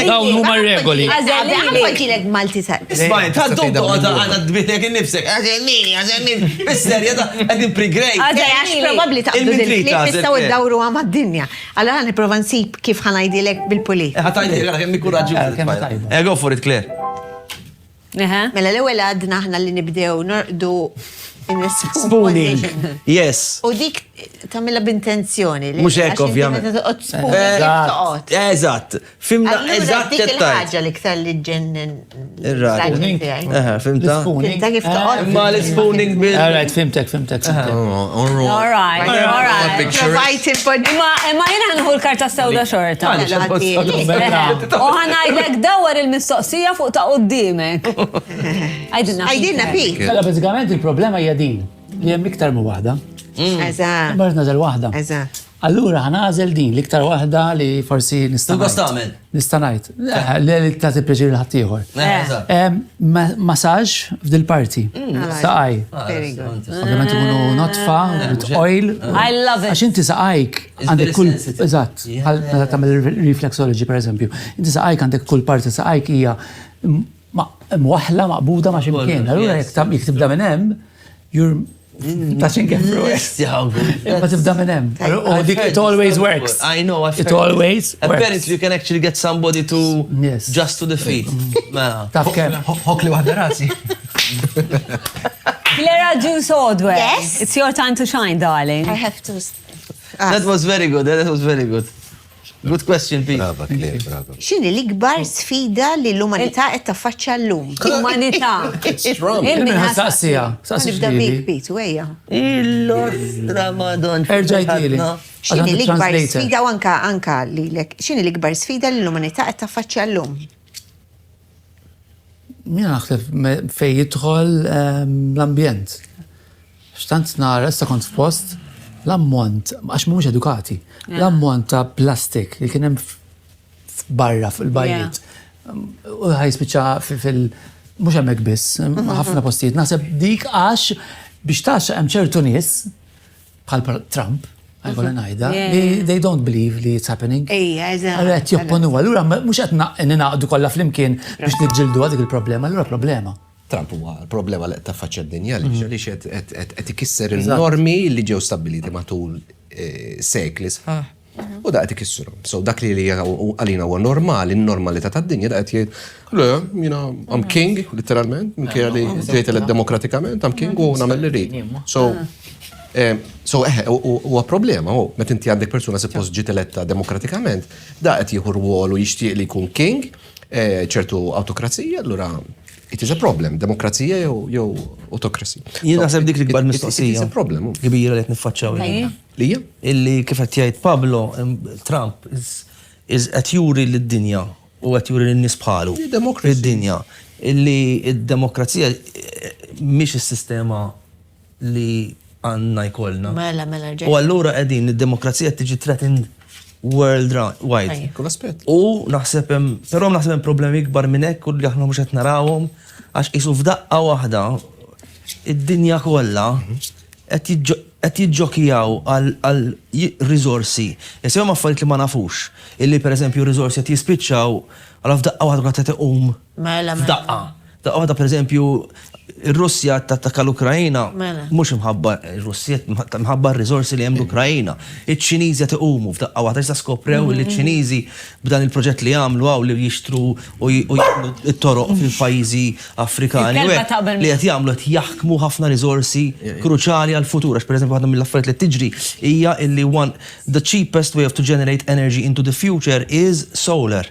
Dawn huma regoli. Għazzelli. Għalfajtilek Malti sa. Ismaj, ta' dubdu għana d-bitek il-nifsek. Għazelmini. Bis-serja ta' għedin pre-grade. Għax probabli ta' Il-mitrita, d-dilfli, nistaw id-dawru għam għad-dinja. Allora niprofa nsib kif ħanajdilek bil-puli. ħatajni, għara, kuraġu. Go for it, Claire. Mela l-ewel għadna ħna li nibdew norqdu Spooning. Yes. U dik tamilla b'intenzjoni. Mhux hekk, ovvjament. Eżatt. Fimna eżatt dik il-ħaġa li ktar li ġennen. Fimta? Fimta kif toqgħod. Ma l-spooning bil. All right, fimtek. All right. Provajt il-poddi. Imma jina ħanħu l-karta sewda xorta. U ħanajdlek dawar il-mistoqsija fuq ta' qoddimek. Għajdinna fi. Mela bażikament il-problema hija din li hemm iktar mu waħda. Eżatt. Bart nażel waħda. Eżatt. Allura ħanażel din l-iktar waħda li forsi nista' Tukost tagħmel. Nista' ngħid. Li tagħti preġir l-ħaddieħor. Massaġġ f'dil-parti. Saqaj. Very good. Ovvjament ikunu notfa, with oil. I love it. Għax inti saqajk għandek kull eżatt, meta tagħmel reflexology pereżempju. Inti saqajk għandek kull parti saqajk hija mwaħla maqbuda ma' ximkien. Allura jekk tibda minn hemm, you're touching everywhere. Ma tibda minn hemm. It always works. I know. It always works. Apparently you can actually get somebody to just to the feet. Taf kemm? Hokli waħda rasi. Clara Juice Odwell. Yes? It's your time to shine, darling. I have to. That was very good. That was very good. Good question, Pete. Brava, Claire, brava. X'inhi l-ikbar sfida li l-umanità qed taffaċċja llum? Umanità. Saqsija. Nibda bik Pete, wejja. Il-Lostra Madon. Erġajtili. X'inhi l-ikbar sfida u anka lilek, x'inhi l-ikbar sfida li l-umanità qed taffaċċja llum? Mina naħseb fej jidħol l-ambjent. Xtant nara, issa kont f'post l-ammont, għax mhumiex edukati, l-ammont ta' plastik li kien hemm barra fil-bajjiet. U ħajspiċċa mhux hemmhekk biss, ħafna postijiet. Naħseb dik għax biex tax hemm ċertu nies bħal Trump, għajkolla ngħidha, they don't believe li it's happening. Allura qed jopponu, allura mhux qed ninaqdu kollha flimkien biex niġġildu dik il-problema, allura problema. Trump huwa l-problema li qed taffaċċja d-dinja li qed ikisser il-normi li ġew stabbiliti matul sekli sħaħ. U da qed ikissurhom. So dak li għalina huwa normali, n-normalità tad-dinja da qed jgħid, le, I'm king, literalment, minkejja li ġejt demokratikament, I'm king u nagħmel li rid. So huwa problema, meta inti għandek persuna suppost ġiet eletta demokratikament, da qed jieħu rwol u jixtieq li jkun king, ċertu autokrazija, allura it is a problem, demokrazija jew autokrazija. Jien naħseb dik l-ikbar mistoqsija. It is a problem. Kbira li qed niffaċċaw. Lija? Illi kif qed jgħid Pablo, Trump qed juri lid-dinja u qed juri lin-nies bħalu. Id-dinja. Illi id-demokrazija mhix is-sistema li għandna jkollna. Mela U allura qegħdin id-demokrazija tiġi threatened worldwide. Kull aspett. U naħseb però naħseb hemm problemi ikbar minn hekk u li aħna mhux qed narawhom għax qisu f'daqqa waħda id-dinja kollha qed jiġġokijaw għal riżorsi. Jessew ma affarijiet li ma nafux. Illi pereżempju riżorsi qed jispiċċaw għal f'daqqa waħda qed iqum f'daqqa. Daqqa waħda pereżempju ir-Russja tattakka l-Ukrajina mhux imħabba r-Russja imħabba r-riżorsi li hemm l-Ukrajina. Iċ-Ċiniżi qed iqumu f'daqqa waħda issa skoprew li ċ-Ċiniżi b'dan il-proġett li jagħmlu hawn li jixtru u jagħmlu t-toroq fil-pajjiżi Afrikani li qed jagħmlu qed jaħkmu ħafna riżorsi kruċjali għall-futur għax pereżempju waħda mill-affarijiet li tiġri hija illi the cheapest way to generate energy into the future is solar.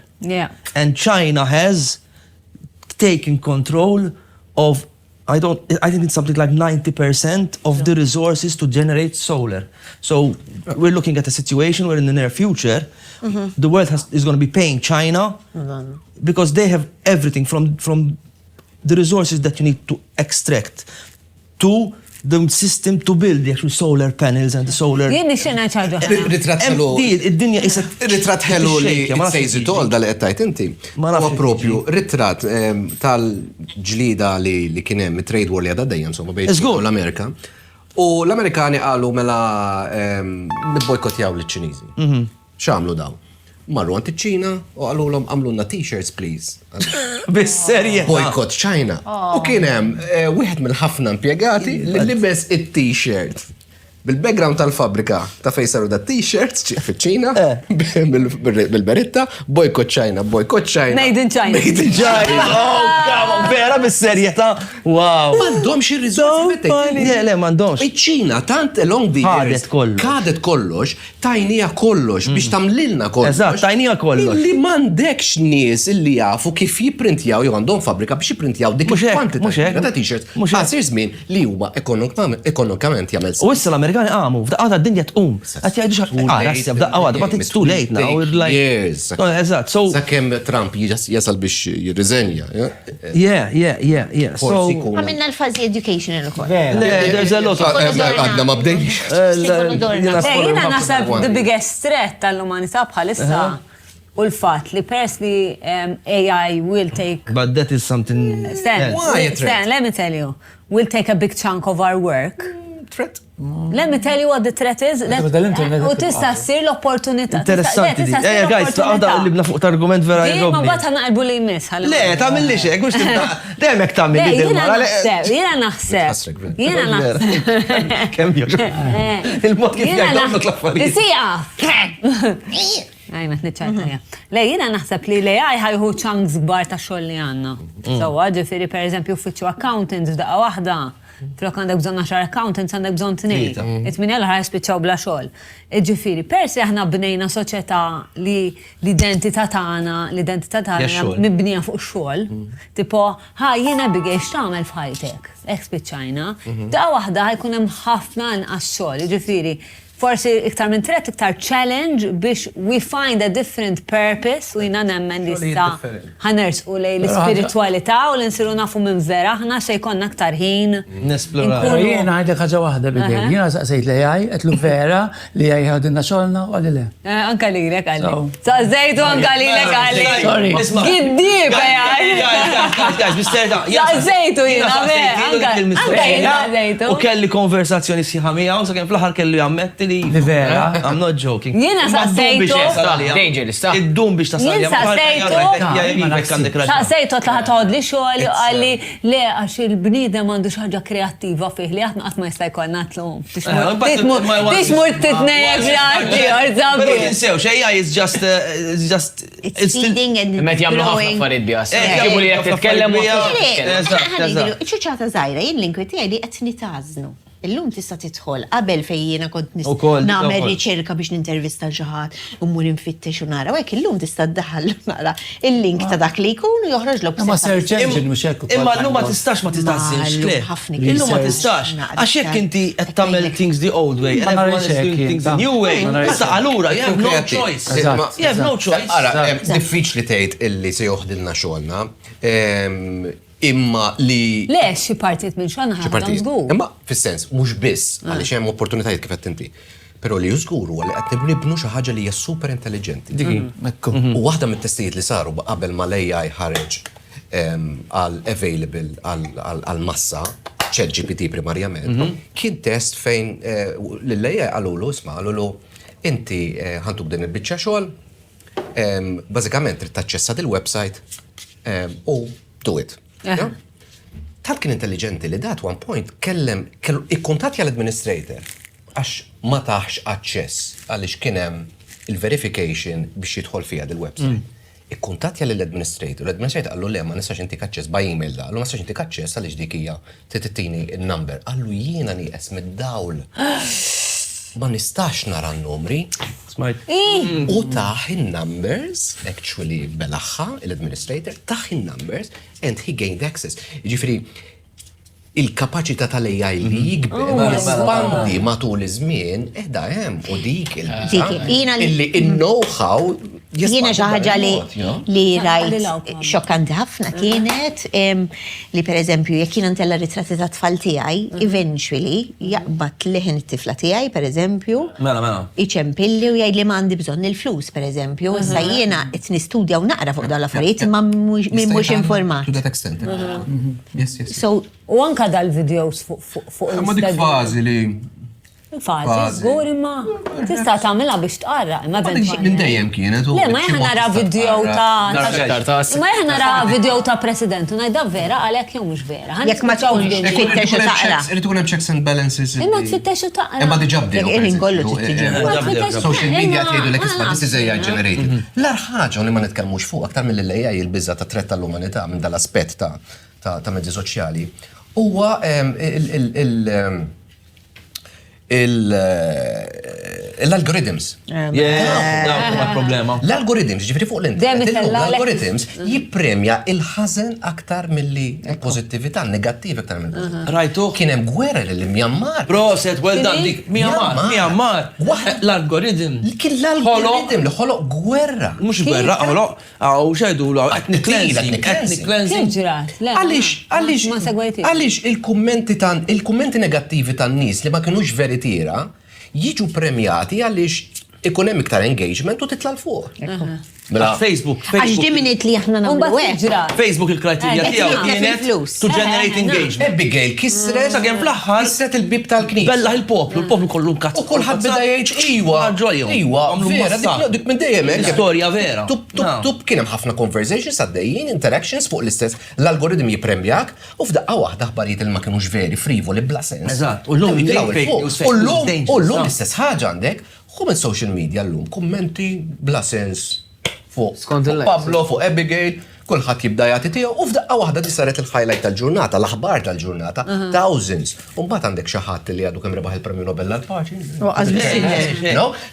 And China has taken control of I think it's something like 90% of the resources to generate solar. So we're looking at a situation where in the near future, the world is going to be paying China because they have everything from the resources that you need to extract to the system to build the actual solar panels and the solar... Jien nixxena ċarġa. Id-dinja isa... Ritrat ħelu li sejzi tol dal qed inti. Ma propju ritrat tal-ġlida li kien hemm trade war li għadha dejjem insomma bejn l-Amerika. U l-Amerikani qalu mela nibbojkotjaw liċ-Ċiniżi. X'għamlu daw? Marru għand iċ-Ċina u għalulhom għamlulna t-shirts please. Bis-serjetà. Boycott China. U kien hemm wieħed mill-ħafna impjegati li libes it-t-shirt. Bil-background tal-fabrika ta' fejn saru da t-shirts fiċ-Ċina bil-beritta boycott China. Made in China. Made in China. Oh, vera bis-serjetà. Wow. M'għandhomx ir-riżorsi. Le m'għandhomx. Iċ-Ċina tant along the years kadet kollox, tajnija kollox biex tamlilna kollox. Eżatt, tajnija kollox. Illi m'għandekx nies illi jafu kif jipprintjaw jew għandhom fabrika biex jipprintjaw dik il-kwantità ta' t-shirts. Għasir żmien li huwa ekonomikament jagħmel. U issa l-Amerikani għamu, f'daqqa d-dinja tqum. Qed jgħidu f'daqqa għadha, but it's too late now. Years. Eżatt, so. Sakemm Trump jasal biex jirriżenja. Yeah. So. Għamilna l-fazi educational ukoll. There's a lot of. Għadna ma bdejniex. Jiena naħseb the biggest threat tal-umanità bħalissa u l-fatt li pers li AI will take... But that is something... Stan, let me tell you. Will take a big chunk of our work. Threat? Let me tell you what the threat is. U tista' ssir l-opportunità. Interessanti. Guys, għadda li bna fuq t-argument vera jgħobni. Ma bat naqalbu li jmiss. Le, tagħmilli xejn, mhux tibda. Demek tagħmilli dilma. Jiena naħseb. Kemm il-mod kif jgħidlok l-affarijiet. Isija. Għajmet nitċajta. Le, jiena naħseb li l-AI ħajħu ċanks gbar ta' xogħol li għandna. So, ġifieri pereżempju uffiċċju accountants f'daqqa waħda. Flok għandek bżonn 10 accountants, għandek bżonn 2. It-tminja l-ħar jispiċċaw bla xogħol. Ġifieri, persi aħna bnejna soċjetà li l-identità tagħna mibnija fuq xogħol. Tipo, jiena bigejx tagħmel f'ħajtek. Hekk spiċċajna. Da waħda ħajkun hemm ħafna inqas xogħol. Ġifieri, forsi iktar minn tret iktar challenge biex we find a different purpose u jina nemmen li sta ħaners u lej l-spiritualità u l-insiru nafu minn vera ħna se jkollna aktar ħin. Nesploraw. Jiena għajdek ħaġa waħda bidej. Jiena saqsejt li għaj, għetlu vera li għaj għadinna xolna u għalli le. Anka li lek għalli. Saqsejtu anka li lek għalli. Sorry. Giddib għaj. Saqsejtu jina anka jina saqsejtu. U kelli konversazzjoni siħa miegħu sa kemm fl-aħħar kellu jammetti li vera. I'm not joking. Jiena saqsejtu. Dangerous, ta' Id-dum biex tasal. Jien saqsejtu tlaħat għod li xogħol għalli le għax il-bniedem għandu xi ħaġa kreattiva fih li qatt ma jista' jkollna tlum. Tixmur titnejjek li orżabi. Sew xejja is just It's feeding and Met jagħmlu ħafna affarijiet biha. Jibu li qed titkellem ċuċata żgħira, jien l-inkwi tiegħi li qed nitażnu. Illum tista' tidħol qabel fejn jiena kont nagħmel riċerka biex nintervista xi ħadd u mmur infittex u nara, hekk illum tista' ddaħħal nara il-link ta' dak li jkun u joħroġlok. Ma search engine mhux hekk. Imma llum ma tistax ma tistax. Illum ma tistax. Għax jekk inti qed tagħmel things the old way and everyone is doing things the new way. Issa allura you have no choice. You have no choice. Ara, diffiċli tgħid illi se joħdilna xogħolna. Imma li. Le, xi partijiet minn xogħolna ħadhom żgur. Imma fis-sens mhux biss għaliex hemm opportunitajiet kif qed inti. Però li żgur huwa li qed nibnu xi ħaġa li hija super intelligenti. U waħda mit-testijiet li saru qabel ma l-AI ħareġ għal available għal massa ChatGPT primarjament, kien test fejn l-AI għalulu isma' għalulu inti ħantuk din il-biċċa xogħol, bażikament trid taċċessa il-website u do it. Tal kien intelligenti li dat one point kellu ikkuntattja l-administrator għax ma taħx aċċess għaliex kien hemm il-verification biex jidħol fiha il-website. Ikkuntattja lill-administrator, l-administrator qallu le ma nistax intik aċċess by email da, ma nistax intik aċċess għaliex dik hija tittini il-number. Qallu jiena nieqes mid-dawl. Ma nistax nara n-numri. U taħ il-numbers, actually belaħħa, l-administrator, taħ il-numbers, and he gained access. Ġifri, il-kapacità tal-AI li jikber, jispandi matul iż-żmien, da hemm u dik illi il-know-how jiena xi ħaġa li rajt xokkanti ħafna kienet li pereżempju jekk jiena ntella ritratti ta' tfal tiegħi, eventually jaqbad leħen it-tifla tiegħi pereżempju. Iċempilli u jgħid li m'għandi bżonn il-flus pereżempju, issa jiena qed nistudja u naqra fuq dawn l-affarijiet imma mhux informat. To that extent. Yes. U anka dal-videos fuq Ma dik fażi li. Fażi, żgur imma tista' tagħmilha biex tqarra, imma minn dejjem kienet. Le, ma jħan nara video ta' president u ngħidha vera għalhekk jew mhux vera. Jekk ma tfittex u taqra. Irid ikun hemm checks and balances. Imma tfittex u taqra. Imma diġà bdew. Irin kollu tittiġi. Social media tgħidu lek isma' this is AI generated. L-ar ħaġa li ma nitkellmux fuq aktar mill-AI il-biża ta' tret tal-umanità minn dal-aspett ta' mezzi soċjali huwa l-algorithms. problema. L-algorithms, ġifri fuq l-internet, l-algorithms jippremja il-ħażen aktar milli il-pożittività, negattiv aktar mill-pożittiv. Rajtu? Kien hemm gwerra lill-Myanmar. Proset, well done, dik Myanmar. L-algoritm. Kien l-algoritm li ħoloq gwerra. Mhux gwerra, ħoloq għaw xejdu ethnic cleansing. Għaliex il-kummenti negattivi tan-nies li ma kinux veritiera jiġu premjati għaliex ikun hemm iktar engagement u titla' l-fuq. Facebook. Għax diminit li aħna nagħmlu Facebook il-kriterja tiegħu kienet to generate engagement. Abigail kisret fl-aħħar kisret il-bib tal-knisja. Bellaħ il-poplu kollu nkazz. U kulħadd beda jgħid iwa, vera dik minn dejjem hekk. Storja vera. Tub kien hemm ħafna conversations għaddejjin, interactions fuq l-istess. L-algoritm jippremjak u f'daqqa waħda aħbarijiet li ma kinux veri, frivoli, bla sens. Eżatt. U llum l-istess ħaġa għandek, hu minn social media llum kummenti bla sens. Fuq Pablo, fuq Abigail, kulħadd jibda jagħti tiegħu u f'daqqa waħda di saret il-highlight tal-ġurnata, l-aħbar tal-ġurnata, thousands. U mbagħad għandek xi ħadd li għadu kemm rebaħ il-Premju Nobel għall-Paċi.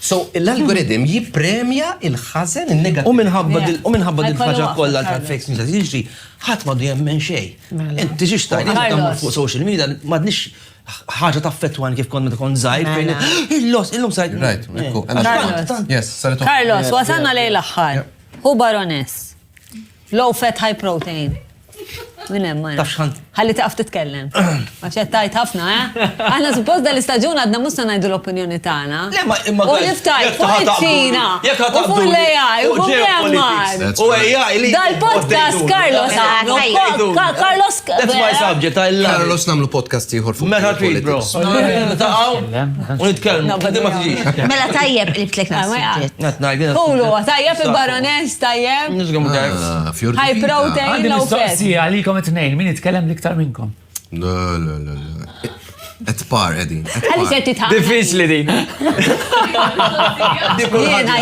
So l-algoritm jippremja il-ħażen in-negattiv. U minħabba din ħaġa kollha tal-fake news jiġri ħadd m'għadu jemmen xejn. Inti xiex tajt fuq social media m'għadniex ħaġa taffettwan kif kont meta kont żgħir fejn illum sajt. Right, ekku. Yes, saret. Carlos, wasanna lejn l-aħħar. Hu baroness. Low fat, high protein. Min hemm ma. Ħalli taqaf titkellem. Aċċettajt ħafna, Aħna suppost dal-istaġun għadna mhux se ngħidu l-opinjoni tagħna. U niftajt fuq iċ-Ċina. U fuq l-AI, u fuq Myanmar. U AI li. Dal-podcast Carlos għamlu. Carlos. That's my subject, I love it. Carlos namlu podcast ieħor fuq. Meta trid, bro. Taqgħu u nitkellmu. Ma tiġix. Mela tajjeb li btlek nas. Kulu, tajjeb il-baroness, tajjeb. High protein, Għandi low fat. mistoqsija għalikom it-tnejn, min jitkellem l-iktar minnkom? La. Et par, Edi. Għalli se titħaq. Diffiċli din. Jiena.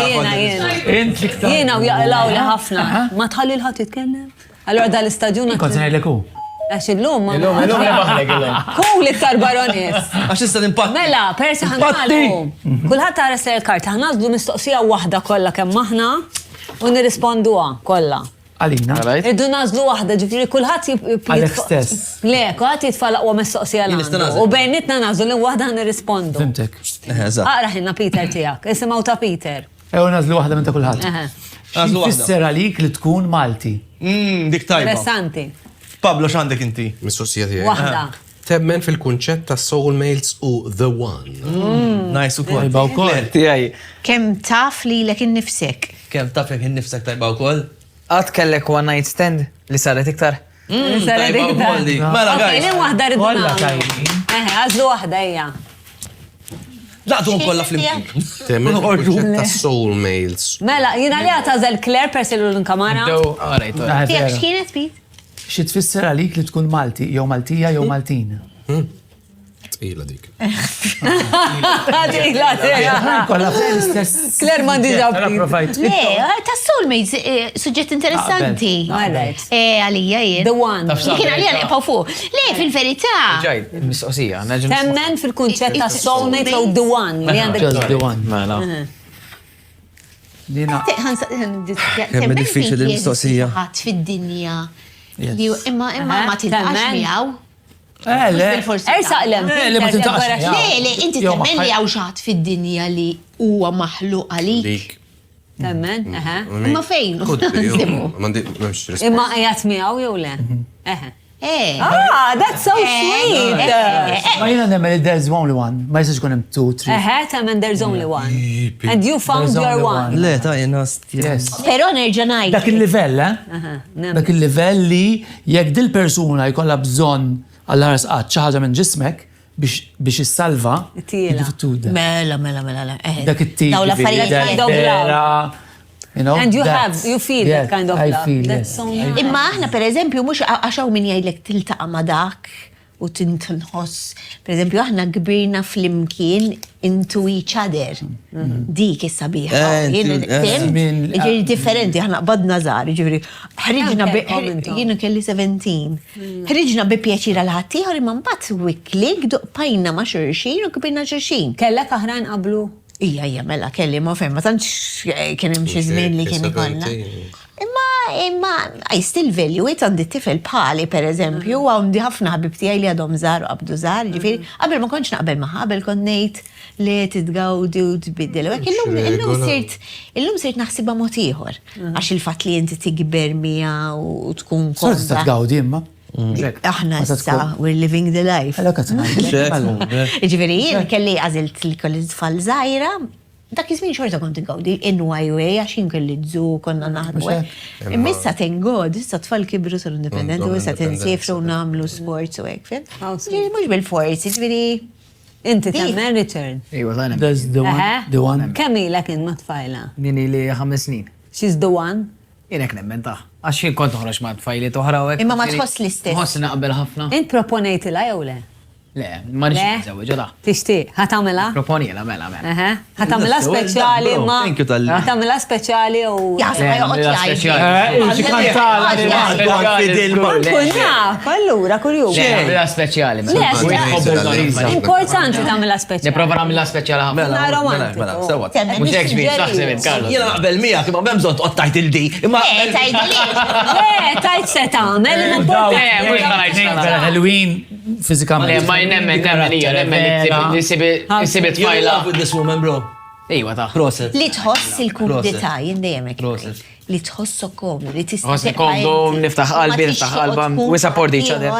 Int l-iktar. Jiena u jaqlaw li ħafna. Ma tħalli l-ħat jitkellem. Allora dal-istaġun. Kont ngħidlek hu. Għax illum. Illum nebaħlek illum. Kull iktar baroness. Għax tista' timpatti. Mela, persi ħanqalhom. Kulħadd tara se l-karta, ħanażlu mistoqsija waħda kollha kemm aħna u nirrisponduha kollha. Għalina. Iddu nażlu waħda, ġifieri kulħadd Għalek stess. Le, kulħadd jitfa' laqwa mistoqsija l-għandu. U bejnietna nażlu li waħda nirrispondu. Fimtek. Aqra ħinna Peter tiegħek, isimgħu ta' Peter. Nażlu waħda minn ta' kulħadd. X'fisser għalik li tkun Malti? Dik tajba. Interessanti. Pablo x'għandek inti? Mistoqsija tiegħek. Waħda. Temmen fil-kunċett ta' soulmates u the one. Nice ukoll. Tajba wkoll. Tiegħi. Kemm taf li lek innifsek? Kemm taf jekk innifsek tajba wkoll? Qatt kellek one night stand li saret iktar? Tajba wkoll dik. Mela guys. Kejlin waħda rridu Kollha nagħmlu. tajbin. Għażlu waħda hija. Laqtuhom kollha flimkien. Temmen fil-kunċett ta' soulmates. Mela, jiena li għatażel Claire persilu l-kamara. Tiegħek x'kienet Pete? Xi tfisser għalik li tkun Malti, jew Maltija jew Maltin? Tqila dik. Kollha fl-istess. Claire m'għandi ġabti. Le, ta' soulmates, suġġett interessanti. Għalija jien. The one. Kien għalija neqpaw fuq. Le, fil-verità. Ġajt, mistoqsija. Temmen fil-kunċett ta' soulmate u the one li għandek. Just the one. Mela. Dina. Kemm diffiċli din mistoqsija. Ħadd fid-dinja. Imma ma tilqax miegħu. Le. Ersaqlem. Le, ma tintax. Le, inti temmen li hawn xaħat fid-dinja li huwa maħluq għalik. Temmen, Imma fejn? Imma għajat miegħu jew le? That's so sweet. Ma jina nemmen li there's only one. Ma jistax kun hemm two, three. Temmen there's only one. And you found your one. Le, ta' jena. Yes. Però nerġa' ngħid. Dak il-livell, Dak il-livell li jekk dil-persuna jkollha bżonn għall-ħares qatt xi ħaġa minn ġismek biex issalva. Tiela. Mela. Dak it-tip. Daw l-affarijiet And you feel that kind of love. I feel, That's yes. so nice. Imma aħna pereżempju mhux għaxaw min jgħidlek tiltaqa' ma' dak u tinħoss. Pereżempju aħna kbirna flimkien into each other. Dik is-sabiħa. Ġifieri differenti, aħna qbadna żgħar, ġifieri ħriġna jiena kelli 17. Ħriġna bi pjaċir għal ħadd ieħor imma mbagħad wiklik doqpajna ma' xulxin u kbirna xulxin. Kellek aħrajn qablu? Ija, mela, kelli ma' fejn, ma tantx kien hemm xi żmien li kien ikollna. Imma I still value it għandi tifel bħali pereżempju, għandi ħafna ħabib tiegħi li għadhom żgħar u qabdu żgħar, ġifieri qabel ma kontx naqbel ma' qabel kont ngħid li titgawdi u tbiddel. Illum sirt naħsibha mod ieħor għax il-fatt li inti tikber miha u tkun Sorta ta' tgawdi imma. Aħna issa, we're living the life. Ġifieri jien kelli għażilt li kolli tfal żgħira, dak iż-żmien xorta kont ingawdi NYWA għax jien kelli żu konna naħdmu. Imma issa thank God, issa tfal kibru saru indipendenti u issa tinsifru u nagħmlu sports u hekk, fim? Ġifieri mhux bil-forsi, ġifieri. Inti temmen return. There's the one. Kemm ilek int ma' tfajla? Nini li 5 snin. She's the one? Jenek nemmen ta' għax jien kont noħroġ ma' tfajli toħra u hekk. Imma ma tħoss l-istess. Tħoss naqbel ħafna. Int proponejtilha jew le? Le, ma nix nżewġ da. Tixtieq, ħatamela? Proponila, mela. Ħatamela speċjali ma. Ħatamela speċjali u. Allura kurju. Nagħmilha speċjali. Importanti tagħmilha speċjali. Nipprova nagħmilha speċjali ħafna. Romantiku. Mhux hekk xbiex taħseb Carlos. Jiena naqbel miegħek imma m'hemm bżonn tqgħod tajt il-di. Imma tajt se tagħmel. Halloween fiżikament. nemmen li sibit You're in fajla. love with this woman, bro. Ejwa ta. Proset. Li tħoss il-kumdità, jindejemek. Proset. Li tħoss komdu, li tista' Ħoss komdu, niftaħ qalbi, niftaħ qalba, we support each other.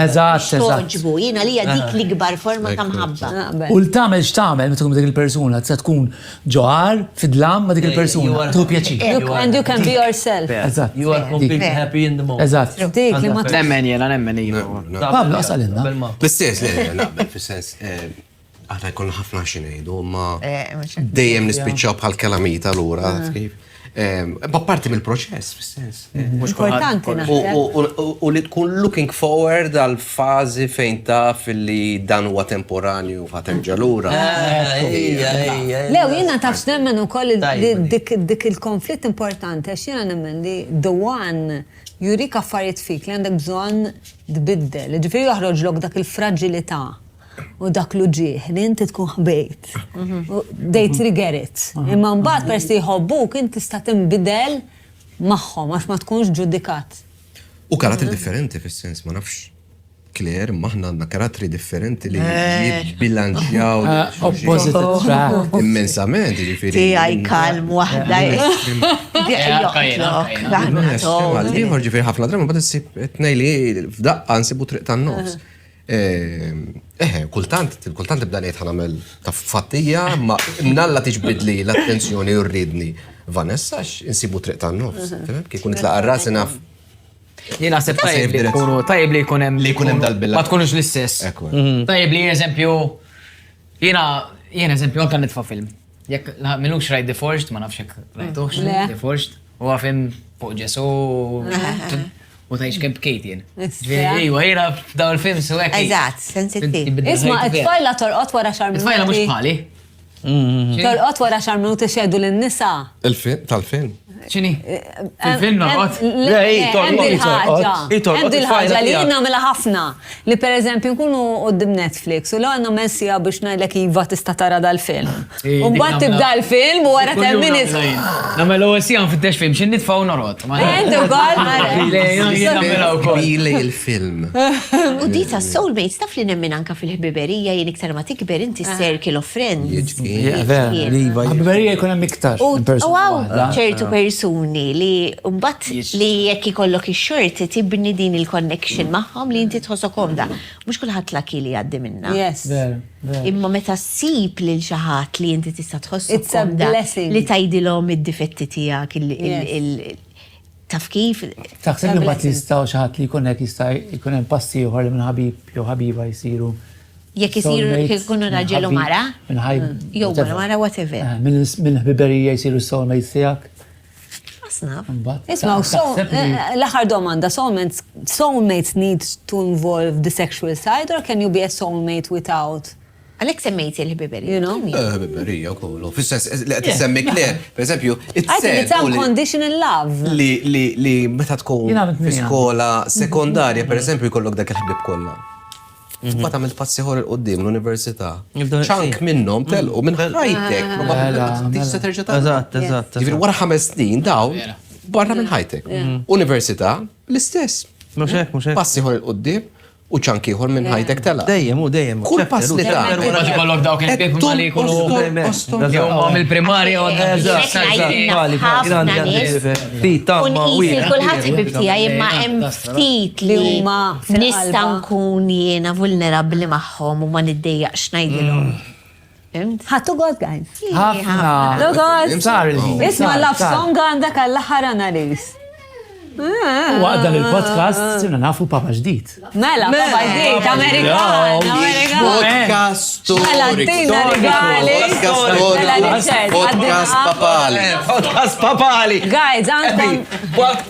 Eżatt. Toġbu, jina li dik l-ikbar forma ta' mħabba. U l-tamel x'tamel meta tkun dik il-persuna, tista' tkun ġoħar fidlam ma dik il-persuna. Tu pjaċir. And you can be yourself. Eżatt. You are completely happy in the moment. Eżatt. Dik li ma Nemmen jena, nemmen iva. Pablo, qasalilna. L-istess, li naqbel, fil-sens, għata jkun ħafna xinejdu, ma dejjem nispiċċaw bħal kalamita l-ura, kif. Parti mill-proċess, fil-sens. importanti naħseb. U li tkun looking forward għal fazi fejn taf li dan huwa temporanju ħaterġa' lura. Lew, jiena tafx nemmen ukoll dik il-konflitt importanti, għax jiena nemmen li the one jurik affarijiet fik li għandek bżonn tbiddel. Ġifieri joħroġlok dak il-fraġilità u dak l-ġieħ li inti tkun ħbejt. They trigger it. Imma mbagħad persi jħobbuk inti tista' tinbidel magħhom għax ma tkunx ġudikat. U karattri differenti fis-sens, ma nafx. Claire, maħna għandna karattri differenti li jibbilanċjaw. Opposite track. Immensament, ġifieri. Tiegħi kalm waħda. Ġifieri ħafna drabi bad issib tnejli f'daqqa nsibu triq tan-nofs. Kultant tibda ngħid ħanamel ta' fattija, ma mnalla tiġbidli l-attenzjoni u rridni. Vanessa insibu triq tan-nofs. Kif kun itlaqa rasi naf. Jena sepp tajib li jkun hemm dal-billa. Ma tkunux l-istess. Tajib li eżempju, jena eżempju anka nitfa' film. Jekk minux rajt The Forged, ma nafx jekk rajtux The Forged, huwa film fuq ġesu u tajx kemm bkejt jien. Ejwa, jena f'daw il-film su hekk. Eżatt, sensittiv. Isma' t-tfajla torqod wara xar minuti. Tfajla mhux bħali. Torqod wara xar minuti xedu lin-nisa. Il-film tal-film. ċini? Fil-film norqod? Hemm dil-ħaġa li jien nagħmilha ħafna. Li pereżempju nkunu quddiem Netflix u għandna messija biex ngħidlek iva tista' tara dal-film. U mbagħad tibda l-film u wara 10 minutes. Nagħmel ewwel sija nfittex film x'in nitfgħu norqod. Inti wkoll Bili il-film. U dita soulmates taf li nemmin anka fil-ħbiberija jien iktar ma tikber inti circle of friends. Ħbiberija jkun hemm iktar. U ċertu persuni li mbagħad li jekk ikollok ix-xorti tibni din il-connection magħhom li inti tħossok komda. Mhux kulħadd laki li jgħaddi minnha. Yes. Imma meta ssib lil xi ħadd li inti tista' tħossok It's a komda blessing. li tgħidilhom id-difetti tiegħek taf kif. Taħseb li mbagħad jistgħu xi ħadd li jkun hekk jista' jkun hemm passi ieħor li minn ħabib jew ħabiba jsiru. Jekk isiru jkunu raġel u mara? Jew mara whatever. Mill-ħbiberija jsiru soulmates tiegħek. Isma' l-aħħar domanda, soulmates need to involve the sexual side or can you be a soulmate without? Għalek semmejti l-ħbiberija. Ħbiberija kollu. Fis-sens li qed issemmi Claire, pereżempju, it's unconditional love. Li meta tkun f'iskola sekondarja, pereżempju, jkollok dak il-ħbib kollha. Ma tagħmel passiħor il-qoddim l-università. ċank minnhom telqu minn ħajtek. Tista' terġa' Eżatt. Ġifieri wara 5 snin daw barra minn ħajtek. Università l-istess. Mhux hekk. Passiħor il-qoddim u ċank ieħor minn ħajtek telaq. Dejjem. Kull pass li tagħmel. Ma tikollok dawk il-kif ma li jkunu jew ma mill-primarja u Unqis kulħadd ħbib tiegħi imma hemm ftit li huma nista' nkun jiena vulnerabbli magħhom u ma niddejjaqx ngħidilhom. Ħattu God, guys. Ħafna. Isma' love song għandek għall-aħħar analis. Waqt dan il-podcast sirna nafu papa ġdid. Mela, papa ġdid, Amerikan. Podcast storico. Podcast papali. Podcast papali. Guys, għandkom.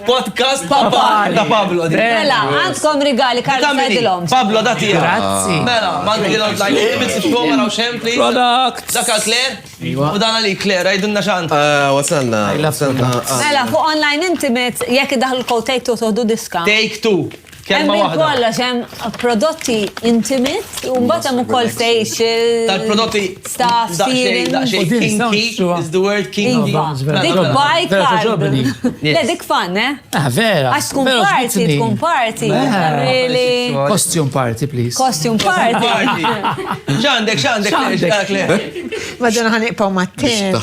Podcast papali. Da Pablo. Mela, għandkom rigali Karl Fedilom. Pablo, da tija. Grazzi. Mela, manki l-limits if-kom għaraw xem, please. Product. Daka Claire. U dan għali Claire, għajdunna xant. Wasalna. Mela, fuq online intimate, jekk daħlu l-kow take two toħdu discount. Take two. Kelma waħda. Kollox hemm prodotti intimate u mbagħad hemm ukoll facial. Tal-prodotti stuff, daqsxejn kinky is the word kinky. Dik bike. Le dik fan, eh? Vera. Għax tkun party. Really. Costume party, please. Costume party. X'għandek. Madonna ħaniqpaw mat-tema.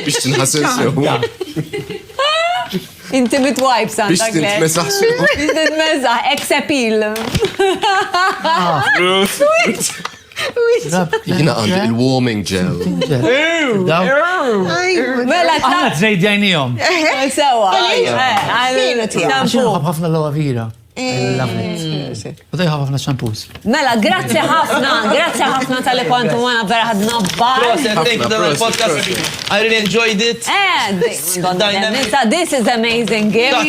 Biex tinħassil sew. Intimate wipes Biex għandak le. tintmesaħ sew. Biex tintmesaħ, ex-appeal. Jina għandi il-warming gel. Mela Aħna trejdjajnijom. sewa. Xinu ħafna l-aloe vera. U daj ħafna shampoos. Mela, grazzi ħafna tal-li kontu għana vera ħadna bar. I really enjoyed it. This is amazing gift.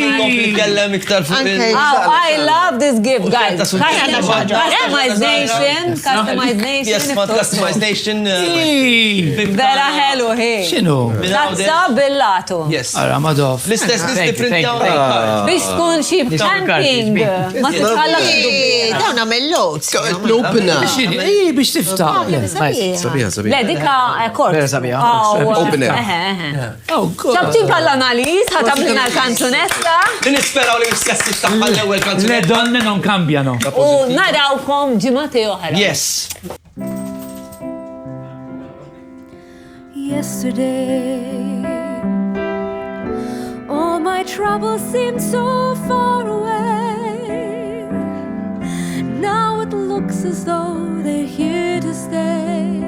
Kellem iktar fuq I love this gift, guys. Customized nation. Vera ħelu hi. Xinu? Tazza billatu. Yes. Ramadoff. L-istess nistiprintjaw. Biex tkun xi camping. Ma titħallaq Dawn għamil loads. L-open up. Biex tiftaħ. Sabiħa. Le, dika kort. Open air. ċabċin pall-analiz, ħatablina l-kanzunetta. Nisperaw li mistessi taħħa l-ewel Le kanzunetta. donne non cambiano. U narawkom ġimati oħra. Yes. Yesterday, all my troubles seemed so far away. Now it looks as though they're here to stay.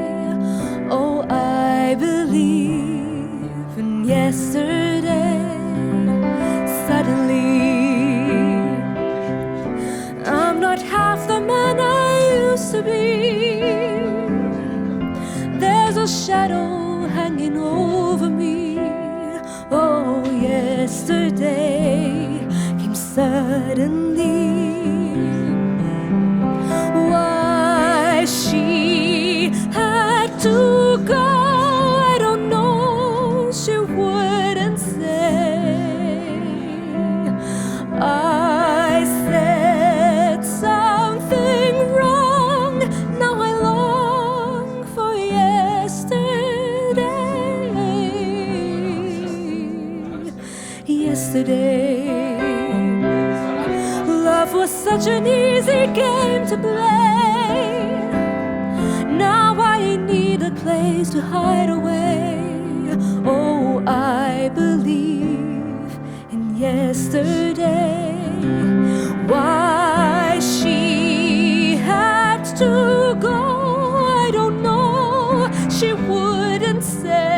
Oh, I believe in yesterday. Suddenly, I'm not half the man I used to be. There's a shadow hanging over me. Oh, yesterday came suddenly. Why she had to go, I don't know, she wouldn't say. I said something wrong, now I long for yesterday. Yesterday, love was such an easy game to play. Now I need a place to hide away. Oh, I believe in yesterday. Why she had to go, I don't know, she wouldn't say.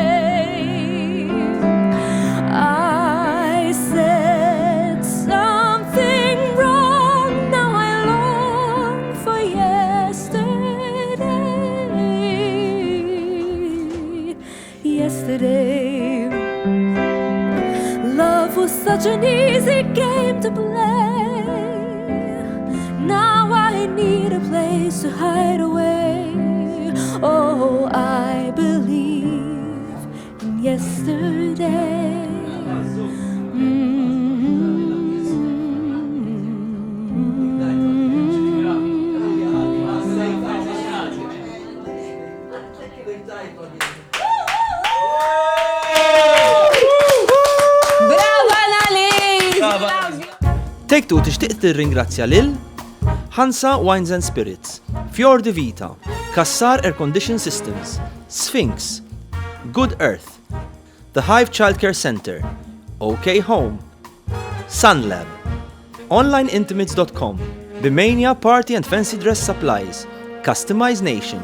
I said something wrong, now I long for yesterday. Yesterday, love was such an easy game to play. Now I need a place to hide away. Oh, I believe in yesterday. Brava Annalise! Take Two tixtieq tirringrazzja lil Hansa Wines and Spirits, Fior di Vita, Kassar Air Condition Systems, Sphinx, Good Earth, The Hive Childcare Center, OK Home, Sunlab, OnlineIntimates.com, Bimania Party and Fancy Dress Supplies, Customized Nation,